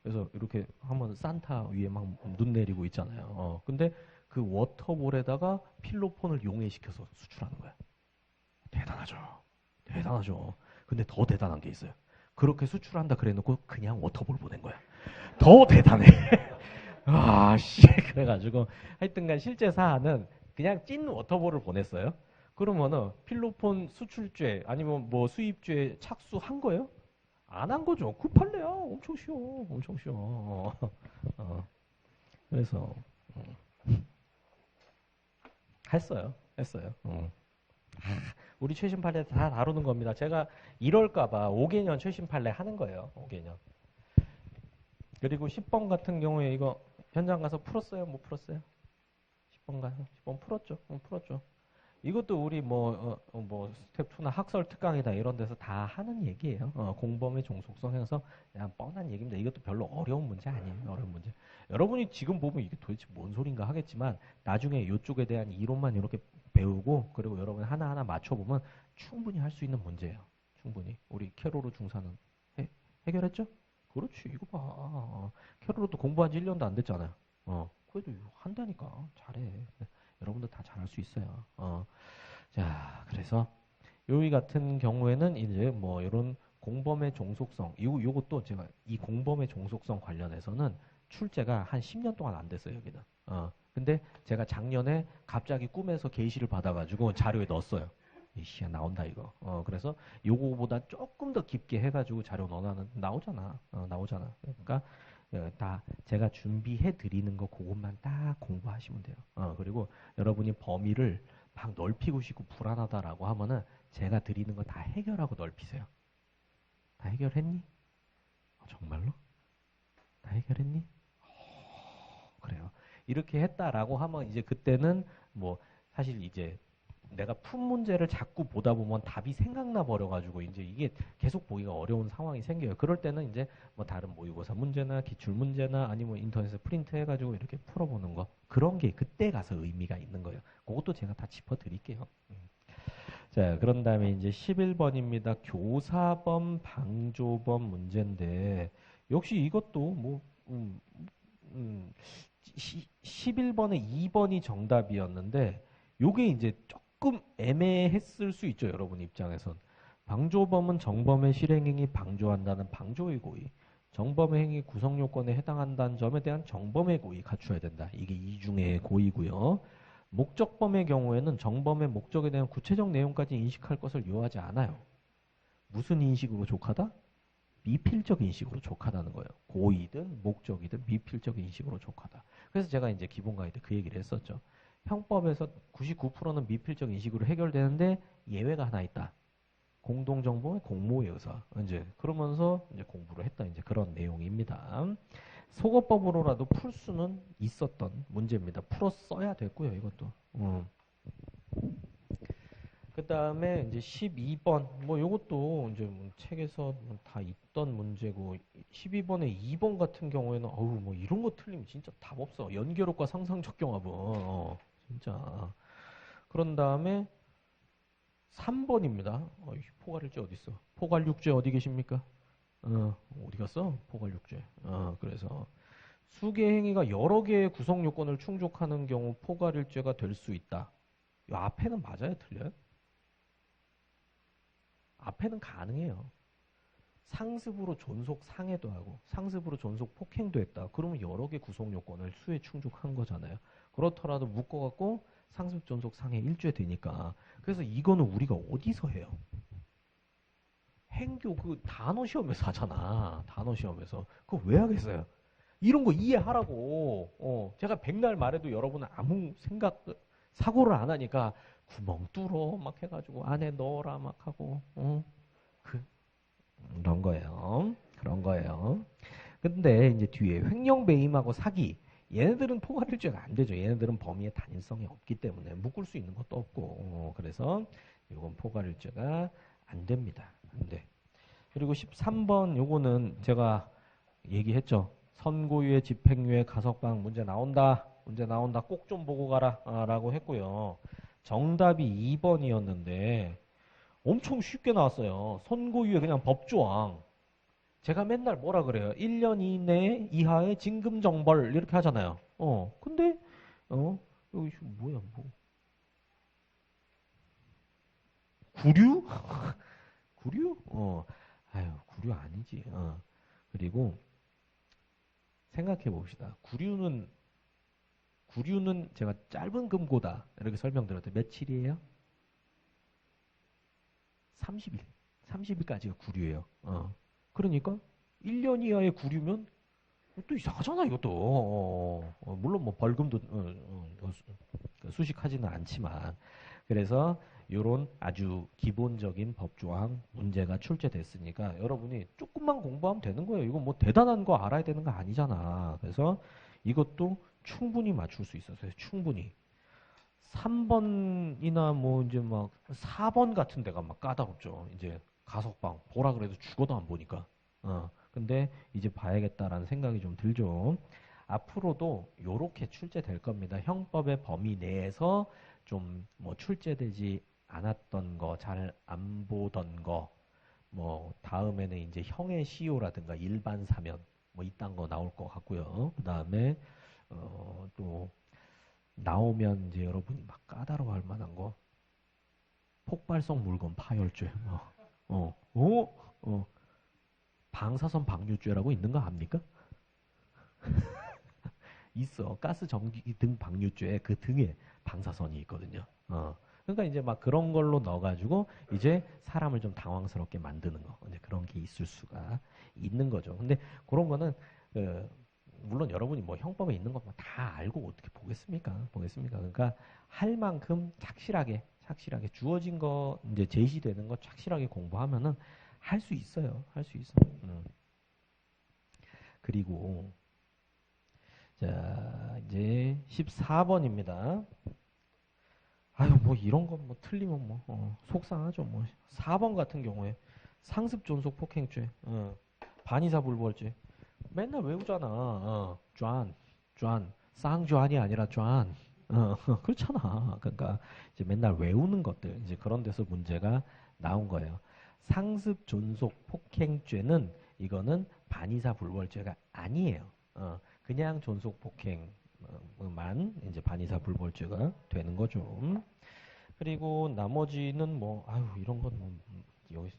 A: 그래서 이렇게 한번 산타 위에 막 눈 내리고 있잖아요. 근데 그 워터볼에다가 필로폰을 용해시켜서 수출하는 거야. 대단하죠. 대단하죠. 근데 더 대단한 게 있어요. 그렇게 수출한다 그래놓고 그냥 워터볼 보낸 거야. 더 대단해. 그래가지고 하여튼간 실제 사안은 그냥 찐 워터볼을 보냈어요. 그러면은 필로폰 수출죄 아니면 뭐 수입죄 착수한 거예요? 안 한 거죠. 9판례야. 엄청 쉬워. 엄청 쉬워. 그래서 했어요. 했어요. 우리 최신 판례 다 다루는 겁니다. 제가 이럴까봐 5개년 최신 판례 하는 거예요. 5개년. 그리고 10번 같은 경우에 이거 현장 가서 풀었어요? 못 풀었어요? 10번 가서 10번 풀었죠. 풀었죠. 이것도 우리 뭐 스텝 2나 학설 특강이다 이런 데서 다 하는 얘기예요. 공범의 종속성 해서 그냥 뻔한 얘기입니다. 이것도 별로 어려운 문제 아니에요. 어려운 문제. 여러분이 지금 보면 이게 도대체 뭔 소린가 하겠지만 나중에 이쪽에 대한 이론만 이렇게 배우고 그리고 여러분 하나하나 맞춰보면 충분히 할 수 있는 문제예요. 충분히. 우리 캐로로 중사는 해결했죠? 그렇지. 이거 봐. 캐로로도 공부한 지 1년도 안 됐잖아요. 그래도 한다니까. 잘해. 여러분들 다 잘할 수 있어요. 자, 그래서 여기 같은 경우에는 이제 뭐 이런 공범의 종속성, 요것도 제가 이 공범의 종속성 관련해서는 출제가 한 10년 동안 안 됐어요, 여기는. 근데 제가 작년에 갑자기 꿈에서 게시를 받아가지고 자료에 넣었어요. 이씨야 나온다 이거. 그래서 요거보다 조금 더 깊게 해가지고 자료 넣어놔는 나오잖아. 나오잖아. 그러니까 다 제가 준비해 드리는 거 그것만 딱 공부하시면 돼요. 그리고 여러분이 범위를 막 넓히고 싶고 불안하다라고 하면은 제가 드리는 거 다 해결하고 넓히세요. 다 해결했니? 정말로? 다 해결했니? 그래요. 이렇게 했다라고 하면 이제 그때는 뭐 사실 이제 내가 푼 문제를 자꾸 보다 보면 답이 생각나 버려가지고 이제 이게 계속 보기가 어려운 상황이 생겨요. 그럴 때는 이제 뭐 다른 모의고사 문제나 기출 문제나 아니면 인터넷에 프린트 해가지고 이렇게 풀어보는 거 그런 게 그때 가서 의미가 있는 거예요. 그것도 제가 다 짚어드릴게요. 자, 그런 다음에 이제 11번입니다. 교사범 방조범 문제인데 역시 이것도 뭐 11번에 2번이 정답이었는데 요게 이제 조금 애매했을 수 있죠. 여러분 입장에선. 방조범은 정범의 실행행위 방조한다는 방조의 고의. 정범의 행위 구성요건에 해당한다는 점에 대한 정범의 고의 갖춰야 된다. 이게 이중의 고의고요. 목적범의 경우에는 정범의 목적에 대한 구체적 내용까지 인식할 것을 요하지 않아요. 무슨 인식으로 족하다? 미필적 인식으로 족하다는 거예요. 고의든 목적이든 미필적 인식으로 족하다. 그래서 제가 이제 기본 강의 때 그 얘기를 했었죠. 형법에서 99%는 미필적 인식으로 해결되는데 예외가 하나 있다. 공동정보의 공모의 의사. 이제 그러면서 이제 공부를 했다. 이제 그런 내용입니다. 속어법으로라도 풀 수는 있었던 문제입니다. 풀었어야 됐고요. 이것도. 그 다음에 이제 12번 뭐 요것도 이제 뭐 책에서 다 있던 문제고 12번에 2번 같은 경우에는 어우 뭐 이런 거 틀리면 진짜 답 없어. 연결효과 상상적 경합은 진짜. 그런 다음에 3번입니다. 포괄일제 어디 있어? 포괄육제 어디 계십니까? 어디 갔어? 포괄육제. 그래서 수개 행위가 여러 개의 구성 요건을 충족하는 경우 포괄일제가 될 수 있다. 이 앞에는 맞아요, 틀려요? 앞에는 가능해요. 상습으로 존속 상해도 하고 상습으로 존속 폭행도 했다. 그러면 여러 개 구성 요건을 수에 충족한 거잖아요. 그렇더라도 묶어갖고 상습 존속 상해 일죄 되니까. 그래서 이거는 우리가 어디서 해요? 행교 그 단어 시험에서 하잖아. 단어 시험에서. 그거 왜 하겠어요? 이런 거 이해하라고. 제가 백날 말해도 여러분은 아무 생각 사고를 안 하니까 구멍 뚫어 막 해가지고 안에 넣어라 막 하고 그런 거예요. 그런 거예요. 근데 이제 뒤에 횡령 배임하고 사기 얘네들은 포괄일죄가 안 되죠. 얘네들은 범위의 단일성이 없기 때문에 묶을 수 있는 것도 없고 그래서 이건 포괄일죄가 안 됩니다. 안 돼. 그리고 13번 요거는 제가 얘기했죠. 선고유예 집행유예 가석방 문제 나온다. 문제 나온다. 꼭 좀 보고 가라 라고 했고요. 정답이 2번이었는데 엄청 쉽게 나왔어요. 선고유예 그냥 법조항. 제가 맨날 뭐라 그래요? 1년 이내 이하의 징금정벌 이렇게 하잖아요. 근데 여기 뭐야 뭐 구류? 구류? 아유 구류 아니지. 그리고 생각해 봅시다. 구류는 제가 짧은 금고다 이렇게 설명드렸는데 며칠이에요? 30일. 30일까지가 구류예요. 그러니까 1년 이하의 구류면 또 이상하잖아 이것도. 물론 뭐 벌금도 수식하지는 않지만 그래서 이런 아주 기본적인 법조항 문제가 출제됐으니까 여러분이 조금만 공부하면 되는 거예요. 이거 뭐 대단한 거 알아야 되는 거 아니잖아. 그래서 이것도 충분히 맞출 수 있었어요. 충분히. 3번이나 뭐 이제 막 4번 같은 데가 막 까다롭죠. 이제 가석방 보라 그래도 죽어도 안 보니까. 근데 이제 봐야겠다라는 생각이 좀 들죠. 앞으로도 요렇게 출제될 겁니다. 형법의 범위 내에서 좀 뭐 출제되지 않았던 거, 잘 안 보던 거, 뭐 다음에는 이제 형의 시효라든가 일반 사면 뭐 이딴 거 나올 것 같고요. 그다음에 또 나오면 이제 여러분이 막 까다로워할 만한 거 폭발성 물건 파열죄 어, 방사선 방류죄라고 있는 거 압니까? 있어. 가스 전기 등 방류죄 그 등에 방사선이 있거든요. 그러니까 이제 막 그런 걸로 넣어가지고 이제 사람을 좀 당황스럽게 만드는 거. 이제 그런 게 있을 수가 있는 거죠. 근데 그런 거는 그 물론 여러분이 뭐 형법에 있는 것만 다 알고 어떻게 보겠습니까? 그러니까 할 만큼 착실하게 주어진 거 이제 제시되는 거 착실하게 공부하면은 할 수 있어요. 할 수 있어. 그리고 자 이제 14번입니다. 아유 뭐 이런 거 뭐 틀리면 뭐 속상하죠. 뭐 4번 같은 경우에 상습 존속 폭행죄, 반의사 불벌죄 맨날 외우잖아. 쌍좌안이 아니라 좌안. 그렇잖아. 그러니까 이제 맨날 외우는 것들 이제 그런 데서 문제가 나온 거예요. 상습 존속 폭행죄는 이거는 반의사 불벌죄가 아니에요. 그냥 존속 폭행만 이제 반의사 불벌죄가 되는 거죠. 그리고 나머지는 뭐 아유 이런 건 뭐 여기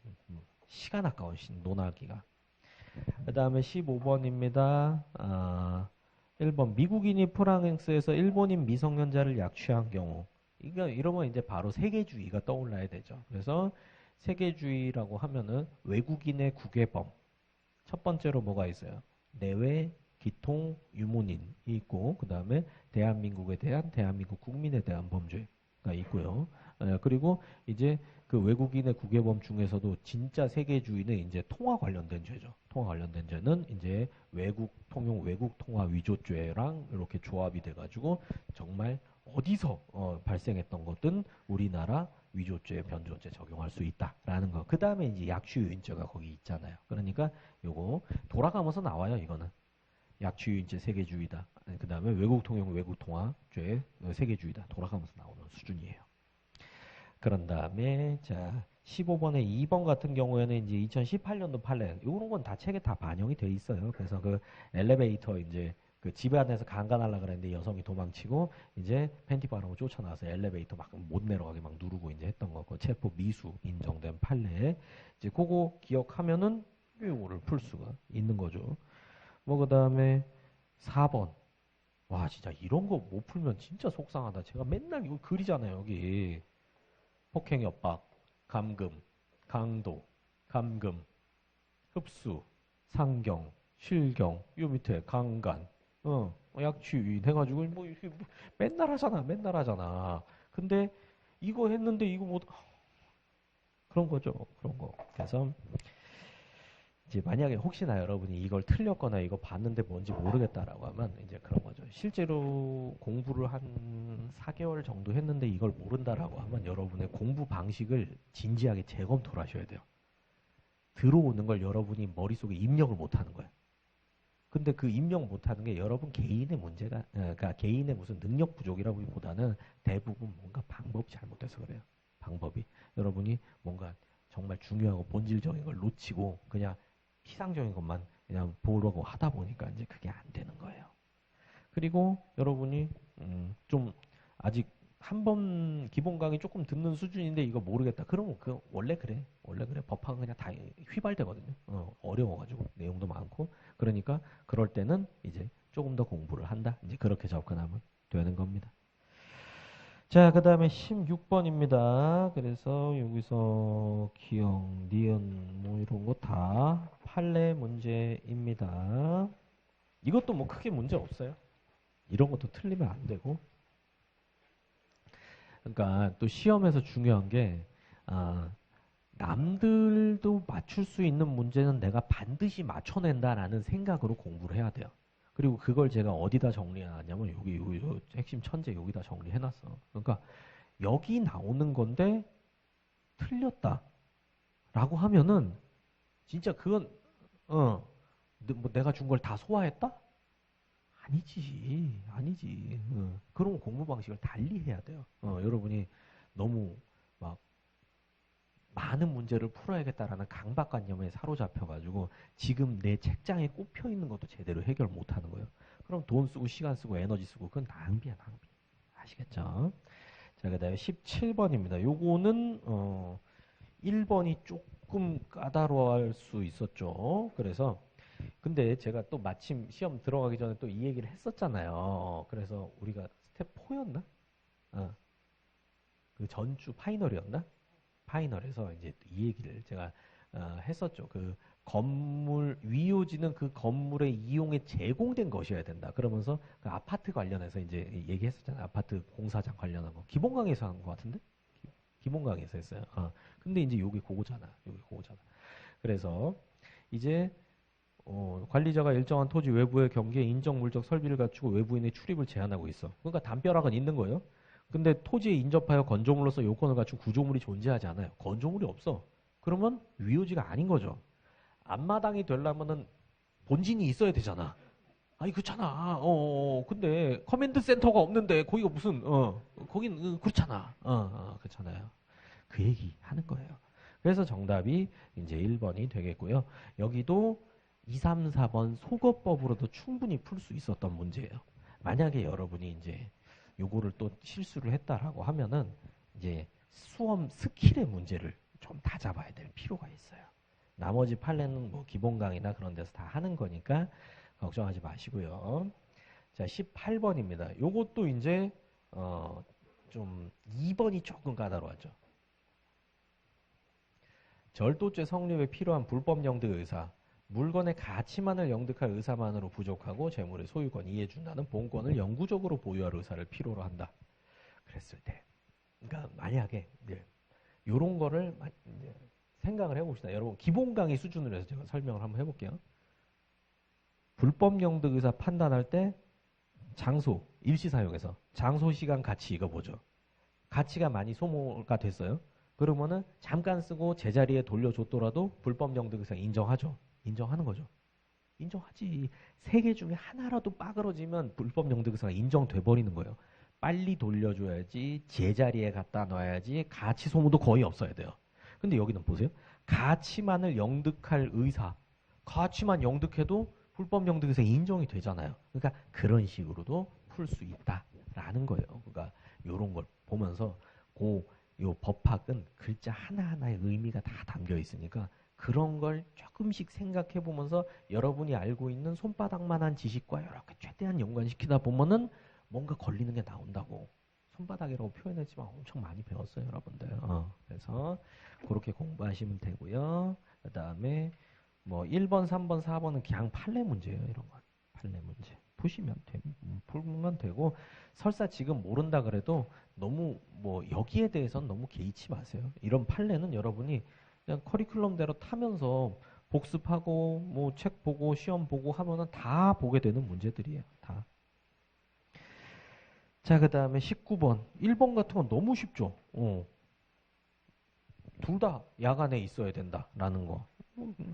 A: 시간 아까워 논하기가. 그 다음에 15번입니다. 1번 미국인이 프랑스에서 일본인 미성년자를 약취한 경우 이러면 이제 바로 세계주의가 떠올라야 되죠. 그래서 세계주의라고 하면은 외국인의 국외범 첫 번째로 뭐가 있어요? 내외 기통 유문인이 있고 그 다음에 대한민국에 대한 대한민국 국민에 대한 범죄가 있고요. 그리고 이제 그 외국인의 국외범 중에서도 진짜 세계주의는 이제 통화 관련된 죄죠. 통화 관련된 죄는 이제 외국 통용 외국 통화 위조죄랑 이렇게 조합이 돼가지고 정말 어디서 발생했던 것든 우리나라 위조죄, 변조죄 적용할 수 있다라는 거. 그 다음에 이제 약취유인죄가 거기 있잖아요. 그러니까 요거 돌아가면서 나와요. 이거는 약취유인죄 세계주의다. 그 다음에 외국 통용 외국 통화죄 세계주의다. 돌아가면서 나오는 수준이에요. 그런 다음에 자 15번에 2번 같은 경우에는 이제 2018년도 판례 이런 건 다 책에 다 반영이 돼 있어요. 그래서 그 엘리베이터 이제 그 집 안에서 강간하려 그랬는데 여성이 도망치고 이제 팬티 바르고 쫓아나와서 엘리베이터 막 못 내려가게 막 누르고 이제 했던 거고 체포 미수 인정된 판례 이제 그거 기억하면은 이거를 풀 수가 있는 거죠. 뭐 그다음에 4번 와 진짜 이런 거 못 풀면 진짜 속상하다. 제가 맨날 이거 그리잖아요 여기. 폭행 협박, 감금, 강도, 감금, 흡수, 상경, 실경, 요 밑에 강간, 약취유인 해가지고 뭐 이렇게 맨날 하잖아. 근데 이거 했는데 이거 뭐 그런 거죠. 그런 거. 그래서 이제 만약에 혹시나 여러분이 이걸 틀렸거나 이거 봤는데 뭔지 모르겠다라고 하면 이제 그런 거죠. 실제로 공부를 한 4개월 정도 했는데 이걸 모른다라고 하면 여러분의 공부 방식을 진지하게 재검토를 하셔야 돼요. 들어오는 걸 여러분이 머릿속에 입력을 못 하는 거예요. 근데 그 입력 못 하는 게 여러분 개인의 문제가, 그러니까 개인의 무슨 능력 부족이라기보다는 대부분 뭔가 방법이 잘못돼서 그래요. 방법이. 여러분이 뭔가 정말 중요하고 본질적인 걸 놓치고 그냥 피상적인 것만 그냥 보려고 하다 보니까 이제 그게 안 되는 거예요. 그리고 여러분이 좀 아직 한 번 기본 강의 조금 듣는 수준인데 이거 모르겠다. 그러면 그 원래 그래. 원래 그래. 법학은 그냥 다 휘발되거든요. 어려워가지고 내용도 많고. 그러니까 그럴 때는 이제 조금 더 공부를 한다. 이제 그렇게 접근하면 되는 겁니다. 자, 그 다음에 16번입니다. 그래서 여기서 기억, 니은 뭐 이런 거 다 판례 문제입니다. 이것도 뭐 크게 문제 없어요. 이런 것도 틀리면 안 되고. 그러니까 또 시험에서 중요한 게 아, 남들도 맞출 수 있는 문제는 내가 반드시 맞춰낸다라는 생각으로 공부를 해야 돼요. 그리고 그걸 제가 어디다 정리해놨냐면 여기 핵심 천재 여기다 정리해놨어. 그러니까 여기 나오는 건데 틀렸다라고 하면은 진짜 그건 뭐 내가 준 걸 다 소화했다? 아니지, 아니지. 그런 공부 방식을 달리 해야 돼요. 여러분이 너무 막 많은 문제를 풀어야겠다라는 강박관념에 사로잡혀가지고 지금 내 책장에 꼽혀 있는 것도 제대로 해결 못하는 거예요. 그럼 돈 쓰고 시간 쓰고 에너지 쓰고 그건 낭비야, 낭비. 아시겠죠? 자, 그다음에 17번입니다. 요거는 1번이 조금 까다로워할 수 있었죠. 그래서 근데 제가 또 마침 시험 들어가기 전에 또 이 얘기를 했었잖아요. 그래서 우리가 스텝 4였나? 그 전주 파이널이었나? 파이널에서 이제 이 얘기를 제가 했었죠. 그 건물 위요지는 그 건물의 이용에 제공된 것이어야 된다. 그러면서 그 아파트 관련해서 이제 얘기했었잖아요. 아파트 공사장 관련한 거. 기본 강의에서 한 것 같은데? 기본 강의에서 했어요. 근데 이제 요게 그거잖아. 요게 그거잖아. 그래서 이제 관리자가 일정한 토지 외부의 경계에 인적 물적 설비를 갖추고 외부인의 출입을 제한하고 있어. 그러니까 담벼락은 있는 거예요. 근데 토지에 인접하여 건조물로서 요건을 갖춘 구조물이 존재하지 않아요. 건조물이 없어. 그러면 위요지가 아닌 거죠. 앞마당이 되려면은 본진이 있어야 되잖아. 아니 그렇잖아. 근데 커맨드 센터가 없는데 거기가 무슨 거긴 그렇잖아. 그렇잖아요. 그 얘기 하는 거예요. 그래서 정답이 이제 1번이 되겠고요. 여기도 2, 3, 4번 속어법으로도 충분히 풀 수 있었던 문제예요. 만약에 여러분이 이제 요거를 또 실수를 했다라고 하면은 이제 수험 스킬의 문제를 좀 다 잡아야 될 필요가 있어요. 나머지 판례는 뭐 기본 강의나 그런 데서 다 하는 거니까 걱정하지 마시고요. 자, 18번입니다. 요것도 이제 좀 2번이 조금 까다로웠죠. 절도죄 성립에 필요한 불법 영득 의사, 물건의 가치만을 영득할 의사만으로 부족하고 재물의 소유권 이해준다는 본권을 영구적으로 보유할 의사를 필요로 한다. 그랬을 때, 그러니까 만약에 이제 이런 거를 이제 생각을 해봅시다. 여러분 기본 강의 수준으로 해서 제가 설명을 한번 해볼게요. 불법 영득 의사 판단할 때 장소, 일시 사용해서 장소, 시간, 가치 이거 보죠. 가치가 많이 소모가 됐어요. 그러면은 잠깐 쓰고 제자리에 돌려줬더라도 불법 영득 의사 인정하죠. 인정하는 거죠. 인정하지. 세 개 중에 하나라도 빠그러지면 불법 영득 의사가 인정돼 버리는 거예요. 빨리 돌려줘야지. 제자리에 갖다 놔야지. 가치 소모도 거의 없어야 돼요. 근데 여기는 보세요. 가치만을 영득할 의사. 가치만 영득해도 불법 영득 의사 인정이 되잖아요. 그러니까 그런 식으로도 풀 수 있다라는 거예요. 그러니까 이런 걸 보면서 요 법학은 글자 하나하나의 의미가 다 담겨 있으니까 그런 걸 조금씩 생각해 보면서 여러분이 알고 있는 손바닥만한 지식과 이렇게 최대한 연관시키다 보면은 뭔가 걸리는 게 나온다고. 손바닥이라고 표현했지만 엄청 많이 배웠어요, 여러분들. 그래서 그렇게 공부하시면 되고요. 그 다음에 뭐 1번, 3번, 4번은 그냥 판례 문제예요, 이런 건. 판례 문제. 풀면 되고 설사 지금 모른다 그래도 너무 뭐 여기에 대해서는 너무 개의치 마세요. 이런 판례는 여러분이 그냥 커리큘럼대로 타면서 복습하고 뭐 책 보고 시험 보고 하면은 다 보게 되는 문제들이에요. 다. 자, 그다음에 19번. 1번 같은 건 너무 쉽죠. 둘 다 야간에 있어야 된다라는 거.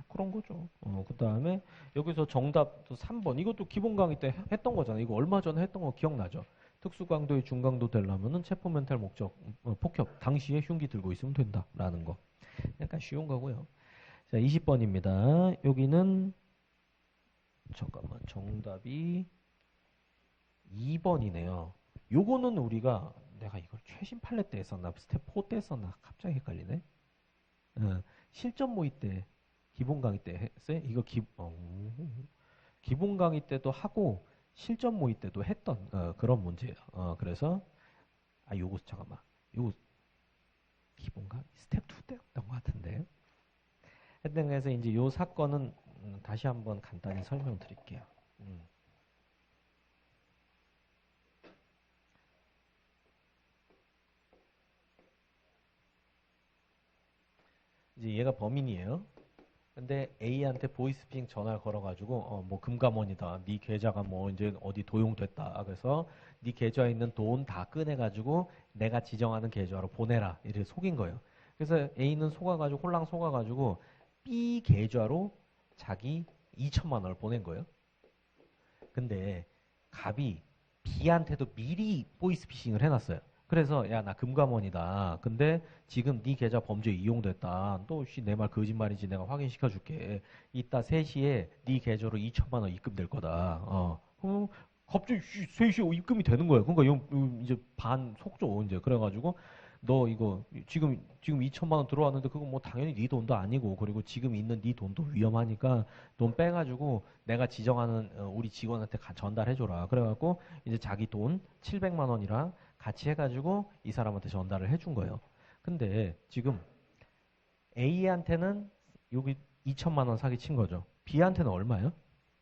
A: 그런 거죠. 그다음에 여기서 정답도 3번. 이것도 기본 강의 때 했던 거잖아요. 이거 얼마 전에 했던 거 기억나죠? 특수 강도의 중강도 되려면은 체포 멘탈 목적 폭격 당시에 흉기 들고 있으면 된다라는 거. 약간 쉬운 거고요. 자, 20번입니다. 여기는 잠깐만 정답이 2번이네요. 요거는 우리가 내가 이걸 최신 판례 때 했었나 스텝 4 때 했었나 갑자기 헷갈리네. 실전 모의 때 기본 강의 때 했어요. 이거 기본 강의 때도 하고 실전 모의 때도 했던 그런 문제예요. 그래서 요거 잠깐만. 요거 기본가? 스텝 2 때였던 것 같은데. 하여튼 그래서 이제 요 사건은 다시 한번 간단히 설명드릴게요. 이제 얘가 범인이에요. 근데 A한테 보이스피싱 전화를 걸어가지고 뭐 금감원이다. 네 계좌가 뭐 이제 어디 도용됐다. 그래서 네 계좌에 있는 돈 다 꺼내가지고 내가 지정하는 계좌로 보내라. 이렇게 속인 거예요. 그래서 A는 속아가지고 홀랑 속아가지고 B 계좌로 자기 2천만 원을 보낸 거예요. 근데 갑이 B한테도 미리 보이스피싱을 해놨어요. 그래서 야 나 금감원이다. 근데 지금 네 계좌 범죄에 이용됐다. 너 내 말 거짓말이지. 내가 확인시켜 줄게. 이따 3시에 네 계좌로 2천만 원 입금될 거다. 갑자기 3시에 입금이 되는 거예요. 그러니까 이제 반 속죠. 이제 그래가지고 너 이거 지금 2천만 원 들어왔는데 그거 뭐 당연히 네 돈도 아니고 그리고 지금 있는 네 돈도 위험하니까 돈 빼가지고 내가 지정하는 우리 직원한테 전달해줘라. 그래갖고 이제 자기 돈 700만 원이랑 같이 해가지고 이 사람한테 전달을 해준 거예요. 근데 지금 A한테는 여기 2천만 원 사기 친 거죠. B한테는 얼마예요?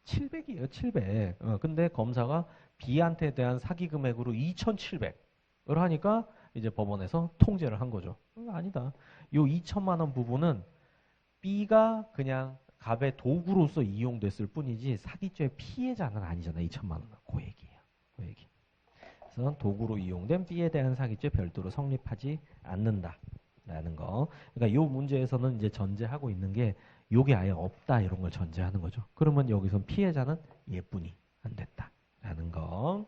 A: 700이에요, 700. 근데 검사가 B한테 대한 사기 금액으로 2,700을 하니까 이제 법원에서 통제를 한 거죠. 아니다. 요 2천만 원 부분은 B가 그냥 갑의 도구로서 이용됐을 뿐이지 사기죄 피해자는 아니잖아요. 2천만 원은. 그 얘기예요. 그 얘기. 그래서 도구로 이용된 B에 대한 사기죄 별도로 성립하지 않는다라는 거. 그러니까 요 문제에서는 이제 전제하고 있는 게 요게 아예 없다 이런 걸 전제하는 거죠. 그러면 여기선 피해자는 얘뿐이 안 됐다라는 거.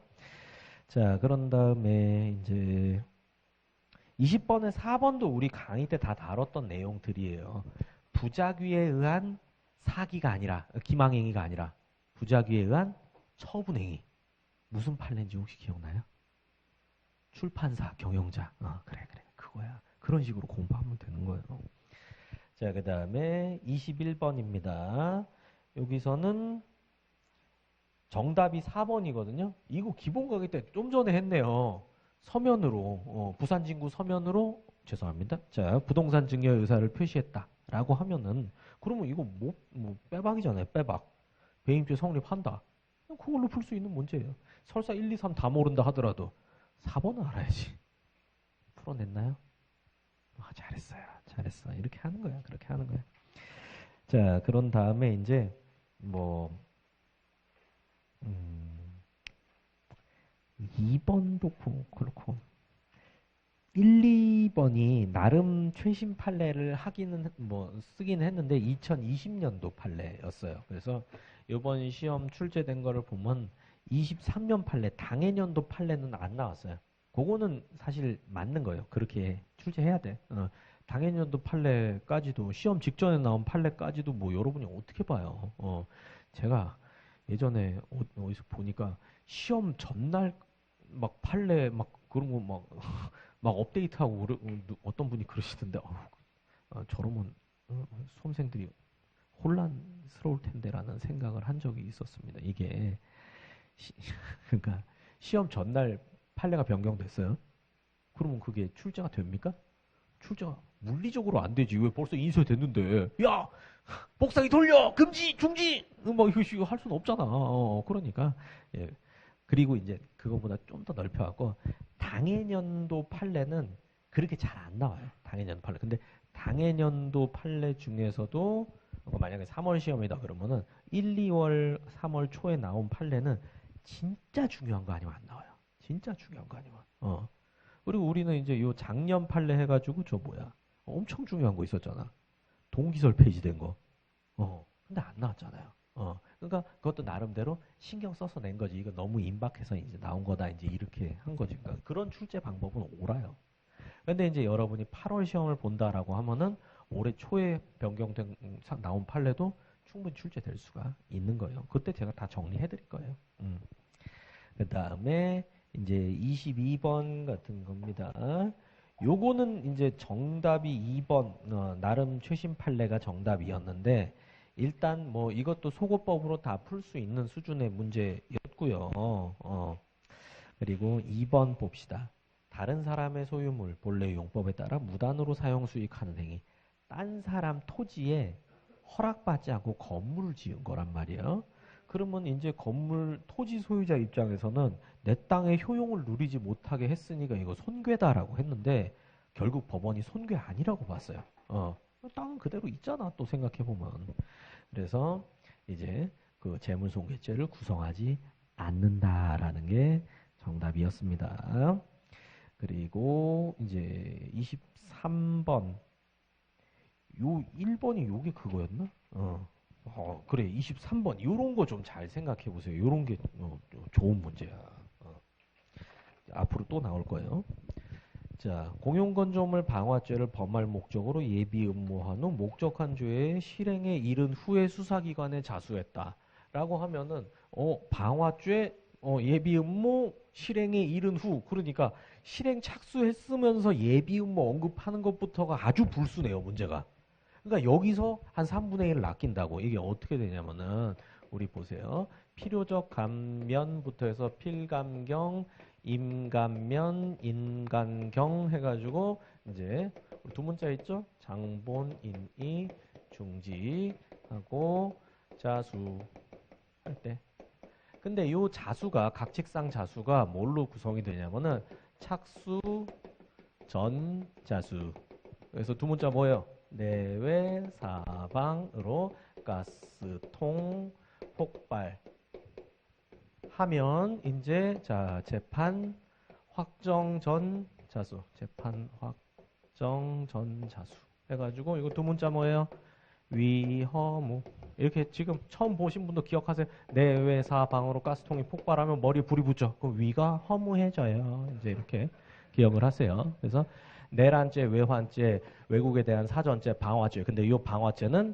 A: 자, 그런 다음에 이제 20번에 4번도 우리 강의 때 다 다뤘던 내용들이에요. 부작위에 의한 사기가 아니라 기망행위가 아니라 부작위에 의한 처분행위. 무슨 판례인지 혹시 기억나요? 출판사, 경영자. 그래. 그거야. 그런 식으로 공부하면 되는 거예요. 자, 그 다음에 21번입니다. 여기서는 정답이 4번이거든요. 이거 기본 강의 때 좀 전에 했네요. 서면으로, 부산 진구 서면으로, 죄송합니다. 자, 부동산 증여 의사를 표시했다. 라고 하면은, 그러면 이거 빼박이잖아요. 빼박. 배임죄 성립한다. 그걸로 풀 수 있는 문제예요. 설사 1, 2, 3 다 모른다 하더라도 4번은 알아야지. 풀어냈나요? 잘했어요. 잘했어. 이렇게 하는 거야. 그렇게 하는 거야. 자, 그런 다음에 이제 뭐 2번도 그렇고 1, 2번이 나름 최신 판례를 하기는 쓰긴 했는데 2020년도 판례였어요. 그래서 이번 시험 출제된 거를 보면 23년 판례, 당해년도 판례는 안 나왔어요. 그거는 사실 맞는 거예요. 그렇게 출제해야 돼. 당해년도 판례까지도 시험 직전에 나온 판례까지도 뭐 여러분이 어떻게 봐요? 제가 예전에 어디서 보니까 시험 전날 막 판례 막 그런 거 막 업데이트하고 어떤 분이 그러시던데 저러면 수험생들이 혼란스러울 텐데라는 생각을 한 적이 있었습니다. 이게 그러니까 시험 전날 판례가 변경됐어요. 그러면 그게 출제가 됩니까? 출제가 물리적으로 안 되지. 왜 벌써 인쇄됐는데 야 복사기 돌려 금지 중지 뭐 이거 할 수는 없잖아. 그러니까 예. 그리고 이제 그거보다 좀 더 넓혀갖고 당해년도 판례는 그렇게 잘 안 나와요. 당해년도 판례. 근데 당해년도 판례 중에서도 만약에 3월 시험이다 그러면은 1, 2월, 3월 초에 나온 판례는 진짜 중요한 거 아니면 안 나와요. 진짜 중요한 거 아니면. 그리고 우리는 이제 요 작년 판례 해가지고 엄청 중요한 거 있었잖아. 동기설 폐지된 거. 근데 안 나왔잖아요. 그러니까 그것도 나름대로 신경 써서 낸 거지. 이거 너무 임박해서 이제 나온 거다. 이제 이렇게 한 거지. 그러니까 그런 출제 방법은 옳아요. 근데 이제 여러분이 8월 시험을 본다라고 하면은 올해 초에 변경된 나온 판례도 충분히 출제될 수가 있는 거예요. 그때 제가 다 정리해 드릴 거예요. 그 다음에 이제 22번 같은 겁니다. 요거는 이제 정답이 2번, 나름 최신 판례가 정답이었는데, 일단 뭐 이것도 소거법으로 다 풀 수 있는 수준의 문제였고요. 그리고 2번 봅시다. 다른 사람의 소유물, 본래 용법에 따라 무단으로 사용 수익하는 행위. 딴 사람 토지에 허락받지 않고 건물을 지은 거란 말이에요. 그러면 이제 건물 토지 소유자 입장에서는 내 땅의 효용을 누리지 못하게 했으니까 이거 손괴다라고 했는데 결국 법원이 손괴 아니라고 봤어요. 땅은 그대로 있잖아 또 생각해 보면. 그래서 이제 그 재물손괴죄를 구성하지 않는다라는 게 정답이었습니다. 그리고 이제 23번 요 1번이 요게 그거였나? 그래 23번 요런 거 좀 잘 생각해 보세요. 요런 게 좋은 문제야. 앞으로 또 나올 거예요. 자, 공용건조물 방화죄를 범할 목적으로 예비 음모한 후 목적한 죄의 실행에 이른 후에 수사기관에 자수했다. 라고 하면은 방화죄 예비 음모 실행에 이른 후 그러니까 실행 착수했으면서 예비 음모 언급하는 것부터가 아주 불순해요, 문제가. 그러니까 여기서 한 3분의 1을 낚인다고. 이게 어떻게 되냐면은 우리 보세요. 필요적 감면부터 해서 필감경, 임감면, 인간경 해가지고 이제 두 문자 있죠? 장본, 인이, 중지하고 자수 할 때. 근데 요 자수가 각칙상 자수가 뭘로 구성이 되냐면은 착수, 전, 자수. 그래서 두 문자 뭐예요? 내외, 사방으로 가스통, 폭발. 하면 이제 자 재판 확정 전 자수 재판 확정 전 자수 해가지고 이거 두 문자 뭐예요? 위허무 이렇게 지금 처음 보신 분도 기억하세요. 내외 사방으로 가스통이 폭발하면 머리에 불이 붙죠. 그럼 위가 허무해져요. 이제 이렇게 기억을 하세요. 그래서 내란죄, 외환죄, 외국에 대한 사전죄, 방화죄. 근데 이 방화죄는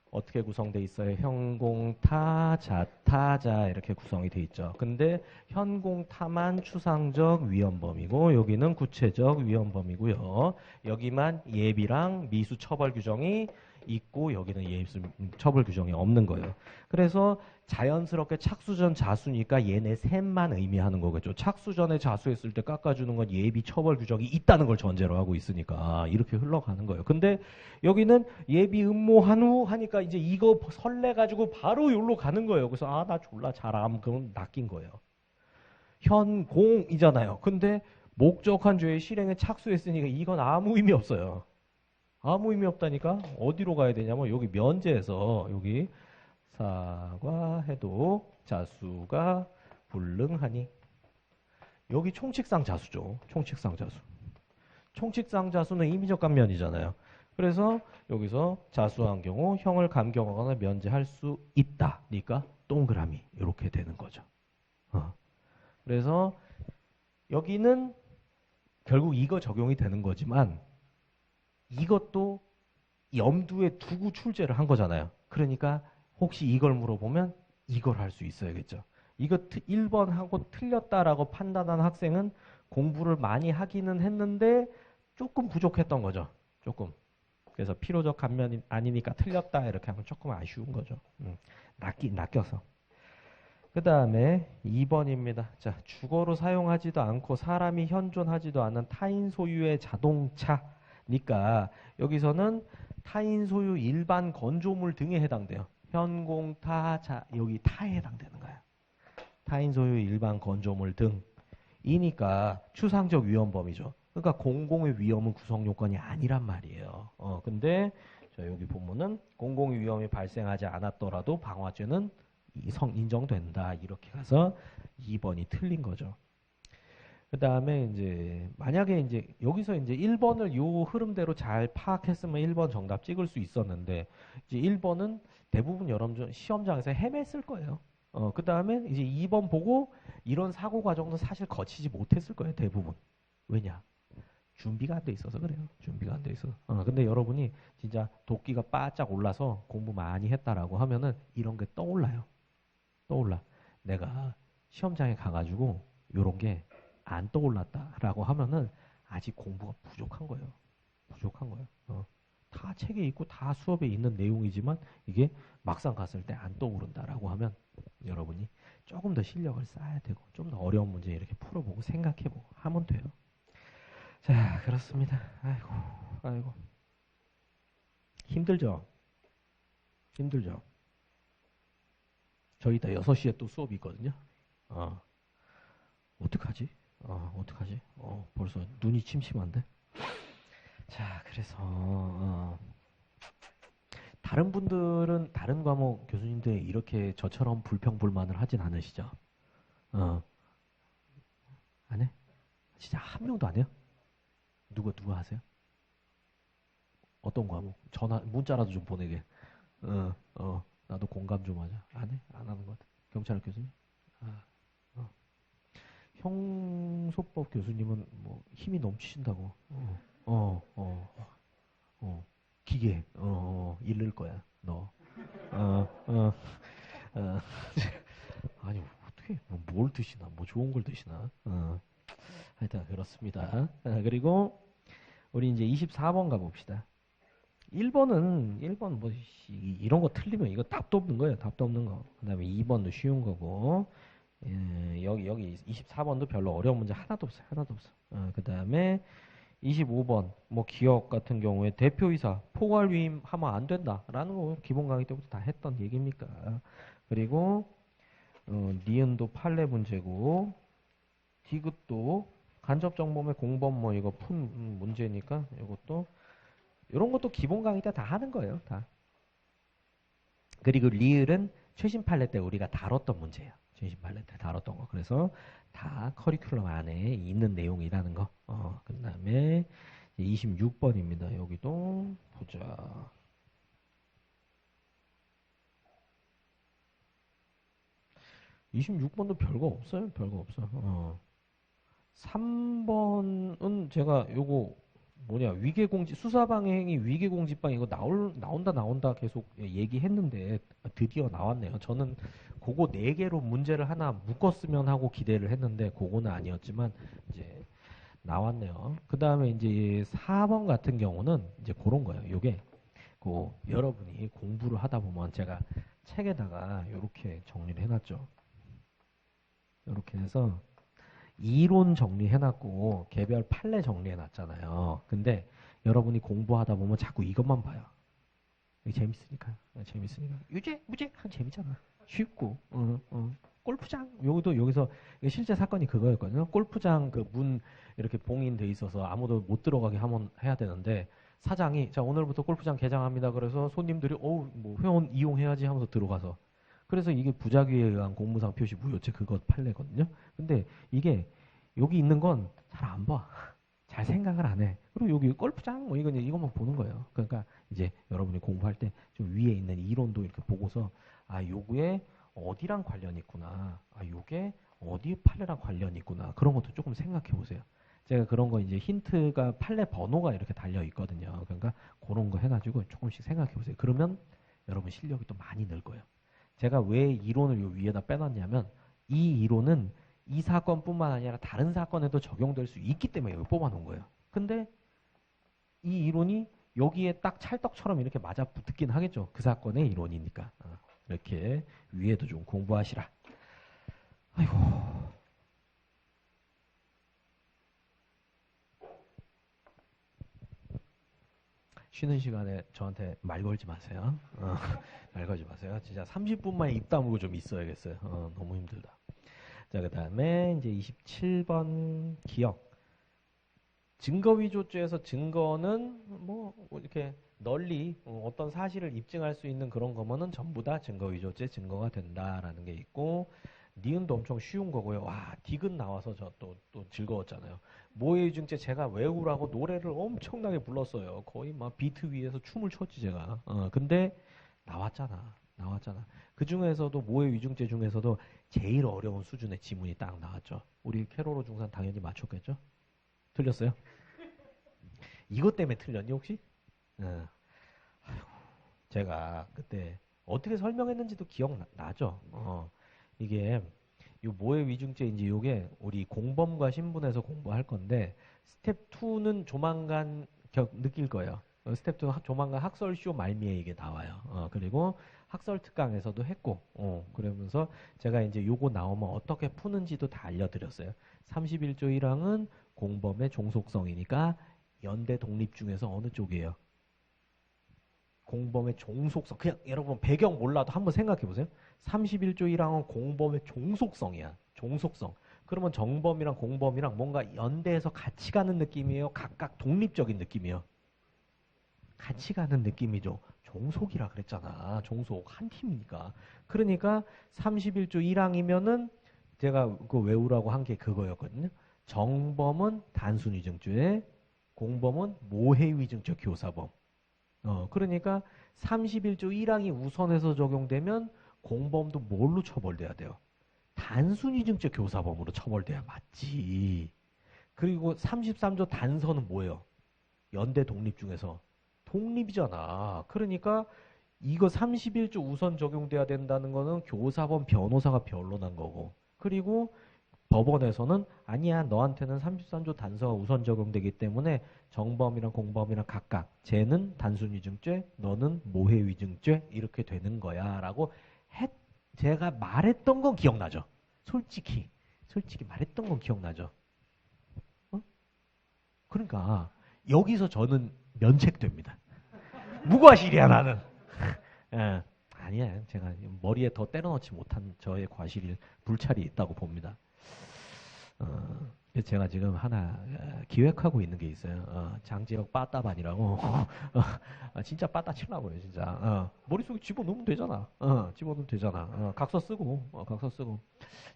A: 어떻게 구성돼 있어요? 현공타, 자타자 이렇게 구성이 돼 있죠. 근데 현공타만 추상적 위헌범이고 여기는 구체적 위헌범이고요. 여기만 예비랑 미수 처벌 규정이 있고 여기는 예비수 처벌 규정이 없는 거예요. 그래서 자연스럽게 착수전 자수니까 얘네 셋만 의미하는 거겠죠. 착수전에 자수했을 때 깎아주는 건 예비 처벌 규정이 있다는 걸 전제로 하고 있으니까 이렇게 흘러가는 거예요. 근데 여기는 예비 음모한 후 하니까 이제 이거 설레가지고 바로 여기로 가는 거예요. 그래서 아 나 졸라 잘함 그럼 낚인 거예요. 현공이잖아요. 근데 목적한 죄의 실행에 착수했으니까 이건 아무 의미 없어요. 아무 의미 없다니까 어디로 가야 되냐면 여기 면제에서 여기 사과해도 자수가 불능하니 여기 총칙상 자수죠. 총칙상 자수. 총칙상 자수는 임의적 감면이잖아요. 그래서 여기서 자수한 경우 형을 감경하거나 면제할 수 있다. 그러니까 동그라미 이렇게 되는 거죠. 그래서 여기는 결국 이거 적용이 되는 거지만 이것도 염두에 두고 출제를 한 거잖아요. 그러니까 혹시 이걸 물어보면 이걸 할 수 있어야겠죠. 이거 1번 하고 틀렸다라고 판단한 학생은 공부를 많이 하기는 했는데 조금 부족했던 거죠. 조금. 그래서 필요적 감면이 아니니까 틀렸다 이렇게 하면 조금 아쉬운 거죠. 낚여서. 그 다음에 2번입니다. 자, 주거로 사용하지도 않고 사람이 현존하지도 않은 타인 소유의 자동차니까 여기서는 타인 소유 일반 건조물 등에 해당돼요. 현공타, 자, 여기 타에 해당되는 거예요. 타인 소유 일반 건조물 등이니까 추상적 위헌범이죠. 그러니까 공공의 위험은 구성 요건이 아니란 말이에요. 근데 자, 여기 보면은 공공의 위험이 발생하지 않았더라도 방화죄는 인정된다. 이렇게 가서 2번이 틀린 거죠. 그 다음에 이제 만약에 이제 여기서 이제 1번을 요 흐름대로 잘 파악했으면 1번 정답 찍을 수 있었는데 이제 1번은 대부분 여러분 시험장에서 헤맸을 거예요. 그 다음에 이제 2번 보고 이런 사고 과정도 사실 거치지 못했을 거예요. 대부분. 왜냐? 준비가 안 돼 있어서 그래요. 준비가 안 돼 있어서. 근데 여러분이 진짜 도끼가 바짝 올라서 공부 많이 했다라고 하면은 이런 게 떠올라요. 떠올라. 내가 시험장에 가가지고 요런 게 안 떠올랐다라고 하면은 아직 공부가 부족한 거예요. 부족한 거예요. 다 책에 있고 다 수업에 있는 내용이지만 이게 막상 갔을 때 안 떠오른다라고 하면 여러분이 조금 더 실력을 쌓아야 되고 좀 더 어려운 문제 이렇게 풀어보고 생각해보고 하면 돼요. 자, 그렇습니다. 아이고, 아이고. 힘들죠? 힘들죠? 저희 이따 6시에 또 수업이 있거든요. 어, 어떡하지? 어떡하지? 벌써 눈이 침침한데? 자, 그래서, 다른 분들은, 다른 과목 교수님들 이렇게 저처럼 불평불만을 하진 않으시죠? 어, 안 해? 진짜 한 명도 안 해요? 누가 하세요? 어떤 과목? 문자라도 좀 보내게. 나도 공감 좀 하자. 안 해? 안 하는 것 같아. 경찰 교수님? 아, 어. 형소법 교수님은 뭐 힘이 넘치신다고. 기계, 잃을 거야, 너. 어, 어, 어. 아니, 어떻게, 뭘 드시나, 뭐 좋은 걸 드시나. 하여튼, 그렇습니다. 그리고, 우리 이제 24번 가봅시다. 1번 뭐, 이런 거 틀리면 이거 답도 없는 거예요. 답도 없는 거. 그 다음에 2번도 쉬운 거고, 여기 24번도 별로 어려운 문제 하나도 없어요. 하나도 없어. 그 다음에 25번, 뭐 기업 같은 경우에 대표이사 포괄 위임하면 안 된다라는 거 기본 강의 때부터 다 했던 얘기입니까? 그리고 니은도 판례 문제고, 디귿도 간접 정범의 공범 뭐 이거 푼 문제니까 이것도 이런 것도 기본 강의 때 다 하는 거예요, 다. 그리고 리을은 최신 판례 때 우리가 다뤘던 문제예요. 최신 판례 때 다뤘던 거. 그래서 다 커리큘럼 안에 있는 내용이라는 거. 그다음에 26번입니다. 여기도 보자. 26번도 별거 없어요. 별거 없어. 3번은 제가 요거 위계공지 수사방해행위 위계공지방 이거 나온다 계속 얘기했는데 드디어 나왔네요. 저는 그거 4개로 문제를 하나 묶었으면 하고 기대를 했는데 그거는 아니었지만 이제 나왔네요. 그 다음에 이제 4번 같은 경우는 이제 그런 거예요. 요게 여러분이 공부를 하다 보면 제가 책에다가 이렇게 정리를 해놨죠. 이렇게 해서 이론 정리해놨고 개별 판례 정리해놨잖아요. 근데 여러분이 공부하다 보면 자꾸 이것만 봐요. 이게 재밌으니까. 재밌으니까. 유죄, 무죄 하면 재밌잖아. 쉽고. 골프장 여기서 실제 사건이 그거였거든요. 골프장 그 문 이렇게 봉인돼 있어서 아무도 못 들어가게 해야 되는데 사장이 자 오늘부터 골프장 개장합니다. 그래서 손님들이 뭐 회원 이용해야지 하면서 들어가서 그래서 이게 부작위에 의한 공무상 표시 무효죄 그거 판례거든요. 근데 이게 여기 있는 건 잘 안 봐. 잘 생각을 안 해. 그리고 여기 골프장 뭐 이것만 보는 거예요. 그러니까 이제 여러분이 공부할 때 좀 위에 있는 이론도 이렇게 보고서 요게 어디랑 관련이 있구나. 요게 어디 판례랑 관련이 있구나. 그런 것도 조금 생각해 보세요. 제가 그런 거 이제 힌트가 판례 번호가 이렇게 달려 있거든요. 그러니까 그런 거 해가지고 조금씩 생각해 보세요. 그러면 여러분 실력이 또 많이 늘 거예요. 제가 왜 이론을 요 위에다 빼놨냐면 이 이론은 이 사건뿐만 아니라 다른 사건에도 적용될 수 있기 때문에 여기 뽑아놓은 거예요. 근데 이 이론이 여기에 딱 찰떡처럼 이렇게 맞아 붙긴 하겠죠. 그 사건의 이론이니까. 이렇게 위에도 좀 공부하시라. 아이고. 쉬는 시간에 저한테 말 걸지 마세요. 말 걸지 마세요. 진짜 30분만에 입 다물고 좀 있어야겠어요. 너무 힘들다. 자, 그 다음에 이제 27번 기억. 증거위조죄에서 증거는 뭐 이렇게 널리 어떤 사실을 입증할 수 있는 그런 거면은 전부 다 증거위조죄 증거가 된다라는 게 있고 니은도 엄청 쉬운 거고요. 와, 디귿 나와서 저 또 즐거웠잖아요. 모해유증죄 제가 외우라고 노래를 엄청나게 불렀어요. 거의 막 비트 위에서 춤을 췄지 제가. 근데 나왔잖아. 그 중에서도 모해유증죄 중에서도 제일 어려운 수준의 지문이 딱 나왔죠. 우리 캐로로 중산 당연히 맞췄겠죠? 틀렸어요? 이것 때문에 틀렸니 혹시? 아이고, 제가 그때 어떻게 설명했는지도 기억나죠? 이게 요 모해 위중죄인지 요게 우리 공범과 신분에서 공부할 건데 스텝 2는 조만간 느낄 거예요. 스텝 2 조만간 학설쇼 말미에 이게 나와요. 그리고 학설 특강에서도 했고, 그러면서 제가 이제 요거 나오면 어떻게 푸는지도 다 알려드렸어요. 31조 1항은 공범의 종속성이니까 연대 독립 중에서 어느 쪽이에요? 공범의 종속성. 그냥 여러분 배경 몰라도 한번 생각해 보세요. 31조 1항은 공범의 종속성이야. 종속성. 그러면 정범이랑 공범이랑 뭔가 연대해서 같이 가는 느낌이에요? 각각 독립적인 느낌이에요? 같이 가는 느낌이죠. 종속이라 그랬잖아. 종속. 한 팀이니까. 그러니까 31조 1항이면은 제가 그 외우라고 한 게 그거였거든요. 정범은 단순위증죄, 공범은 모해위증죄 교사범. 그러니까 31조 1항이 우선해서 적용되면 공범도 뭘로 처벌돼야 돼요? 단순위증죄 교사범으로 처벌돼야 맞지. 그리고 33조 단서는 뭐예요? 연대 독립 중에서 독립이잖아. 그러니까 이거 31조 우선 적용돼야 된다는 거는 교사범 변호사가 변론한 거고. 그리고 법원에서는 아니야 너한테는 33조 단서가 우선 적용되기 때문에 정범이랑 공범이랑 각각 쟤는 단순위증죄 너는 모해위증죄 이렇게 되는 거야 라고 제가 말했던 건 기억나죠? 솔직히 말했던 건 기억나죠? 어? 그러니까 여기서 저는 면책됩니다. 무과실이야 나는. 예, 아니야 제가 머리에 더 때려넣지 못한 저의 과실이 불찰이 있다고 봅니다. 제가 지금 하나 기획하고 있는 게 있어요. 장지혁 빠따반이라고. 진짜 빠따 치려고요, 진짜. 머릿속에 집어넣으면 되잖아. 집어넣으면 되잖아. 각서 쓰고, 각서 쓰고.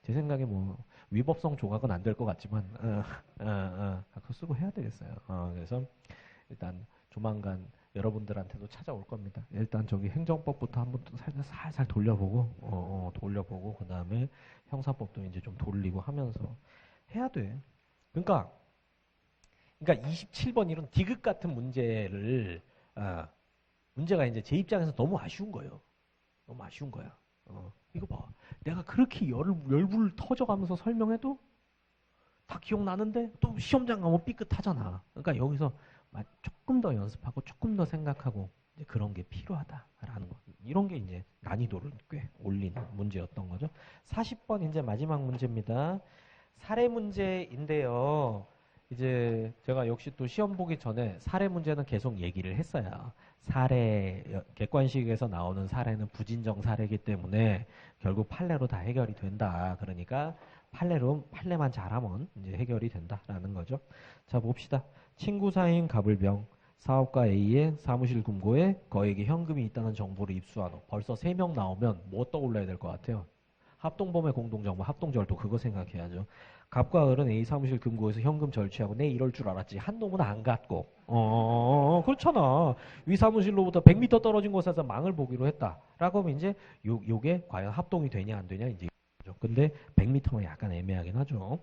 A: 제 생각에 뭐 위법성 조각은 안 될 것 같지만, 각서 쓰고 해야 되겠어요. 그래서 일단 조만간 여러분들한테도 찾아올 겁니다. 일단 저기 행정법부터 한번 살살 돌려보고, 돌려보고 그 다음에 형사법도 이제 좀 돌리고 하면서. 해야 돼. 그러니까 27번 이런 디귿 같은 문제를 문제가 이제 제 입장에서 너무 아쉬운 거예요. 너무 아쉬운 거야. 이거 봐. 내가 그렇게 열불 터져가면서 설명해도 다 기억나는데 또 시험장 가면 삐끗하잖아. 그러니까 여기서 조금 더 연습하고 조금 더 생각하고 이제 그런 게 필요하다라는 거. 이런 게 이제 난이도를 꽤 올리는 문제였던 거죠. 40번 이제 마지막 문제입니다. 사례 문제인데요. 이제 제가 역시 또 시험 보기 전에 사례 문제는 계속 얘기를 했어요. 사례, 객관식에서 나오는 사례는 부진정 사례이기 때문에 결국 판례로 다 해결이 된다. 그러니까 판례만 잘하면 이제 해결이 된다라는 거죠. 자, 봅시다. 친구 사이인 갑을병, 사업가 A의 사무실 금고에 거액의 현금이 있다는 정보를 입수한 후 벌써 3명 나오면 뭐 떠올라야 될 것 같아요? 합동범의 공동정보, 합동절도 그거 생각해야죠. 갑과 을은 A 사무실 금고에서 현금 절취하고 내 이럴 줄 알았지. 한 놈은 안 갔고. 그렇잖아. 위 사무실로부터 100m 떨어진 곳에서 망을 보기로 했다. 라고 하면 이제 요게 과연 합동이 되냐 안 되냐 이제. 근데 100m면 약간 애매하긴 하죠.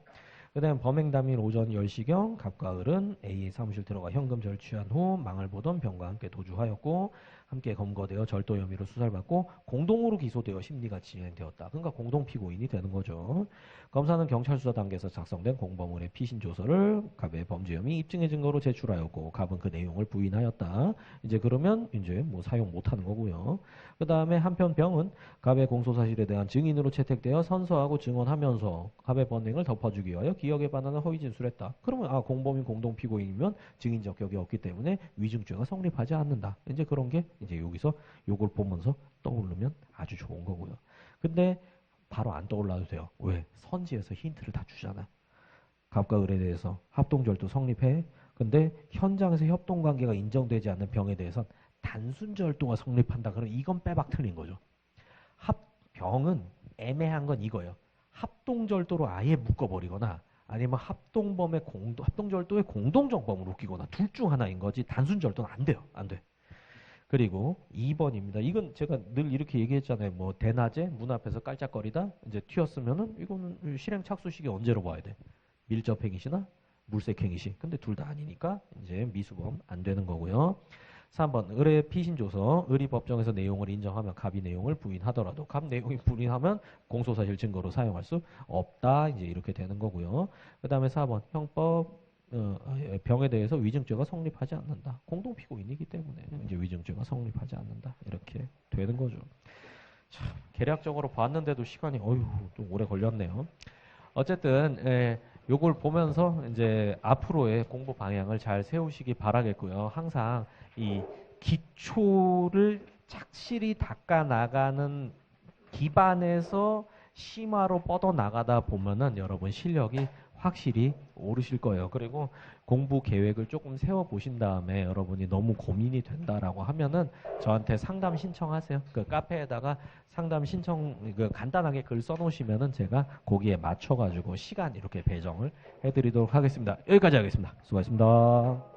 A: 그 다음 범행 당일 오전 10시경 갑과 을은 A의 사무실 들어가 현금 절취한 후 망을 보던 병과 함께 도주하였고 함께 검거되어 절도 혐의로 수사를 받고 공동으로 기소되어 심리가 진행되었다. 그러니까 공동 피고인이 되는 거죠. 검사는 경찰 수사 단계에서 작성된 공범원의 피신 조서를 갑의 범죄 혐의 입증의 증거로 제출하였고 갑은 그 내용을 부인하였다. 이제 그러면 이제 뭐 사용 못하는 거고요. 그 다음에 한편 병은 갑의 공소 사실에 대한 증인으로 채택되어 선서하고 증언하면서 갑의 범행을 덮어주기 위하여 기억에 반하는 허위 진술했다. 그러면 공범인 공동 피고인이면 증인 적격이 없기 때문에 위증죄가 성립하지 않는다. 이제 그런 게 이제 여기서 요걸 보면서 떠오르면 아주 좋은 거고요. 근데 바로 안 떠올라도 돼요. 왜? 선지에서 힌트를 다 주잖아. 갑과 을에 대해서 합동절도 성립해. 근데 현장에서 협동관계가 인정되지 않는 병에 대해서는 단순절도가 성립한다. 그럼 이건 빼박 틀린 거죠. 병은 애매한 건 이거예요. 합동절도로 아예 묶어버리거나 아니면 합동절도의 공동정범으로 묶이거나 둘 중 하나인 거지 단순절도는 안 돼요. 안 돼. 그리고 2번입니다. 이건 제가 늘 이렇게 얘기했잖아요. 뭐 대낮에 문 앞에서 깔짝거리다 이제 튀었으면은 이거는 실행 착수식이 언제로 봐야 돼? 밀접행위시나 물색행위시. 근데 둘 다 아니니까 이제 미수범 안 되는 거고요. 3번 을의 피신조서 을이 법정에서 내용을 인정하면 갑이 내용을 부인하더라도 갑 내용이 부인하면 공소사실 증거로 사용할 수 없다. 이제 이렇게 되는 거고요. 그 다음에 4번 형법 병에 대해서 위증죄가 성립하지 않는다. 공동 피고인이기 때문에 이제 위증죄가 성립하지 않는다. 이렇게 되는 거죠. 참, 계략적으로 봤는데도 시간이 좀 오래 걸렸네요. 어쨌든 요걸 보면서 이제 앞으로의 공부 방향을 잘 세우시기 바라겠고요. 항상 이 기초를 착실히 닦아 나가는 기반에서 심화로 뻗어 나가다 보면은 여러분 실력이 확실히 오르실 거예요. 그리고 공부 계획을 조금 세워 보신 다음에 여러분이 너무 고민이 된다라고 하면은 저한테 상담 신청하세요. 그 카페에다가 상담 신청 간단하게 글 써놓으시면은 제가 거기에 맞춰가지고 시간 이렇게 배정을 해드리도록 하겠습니다. 여기까지 하겠습니다. 수고하셨습니다.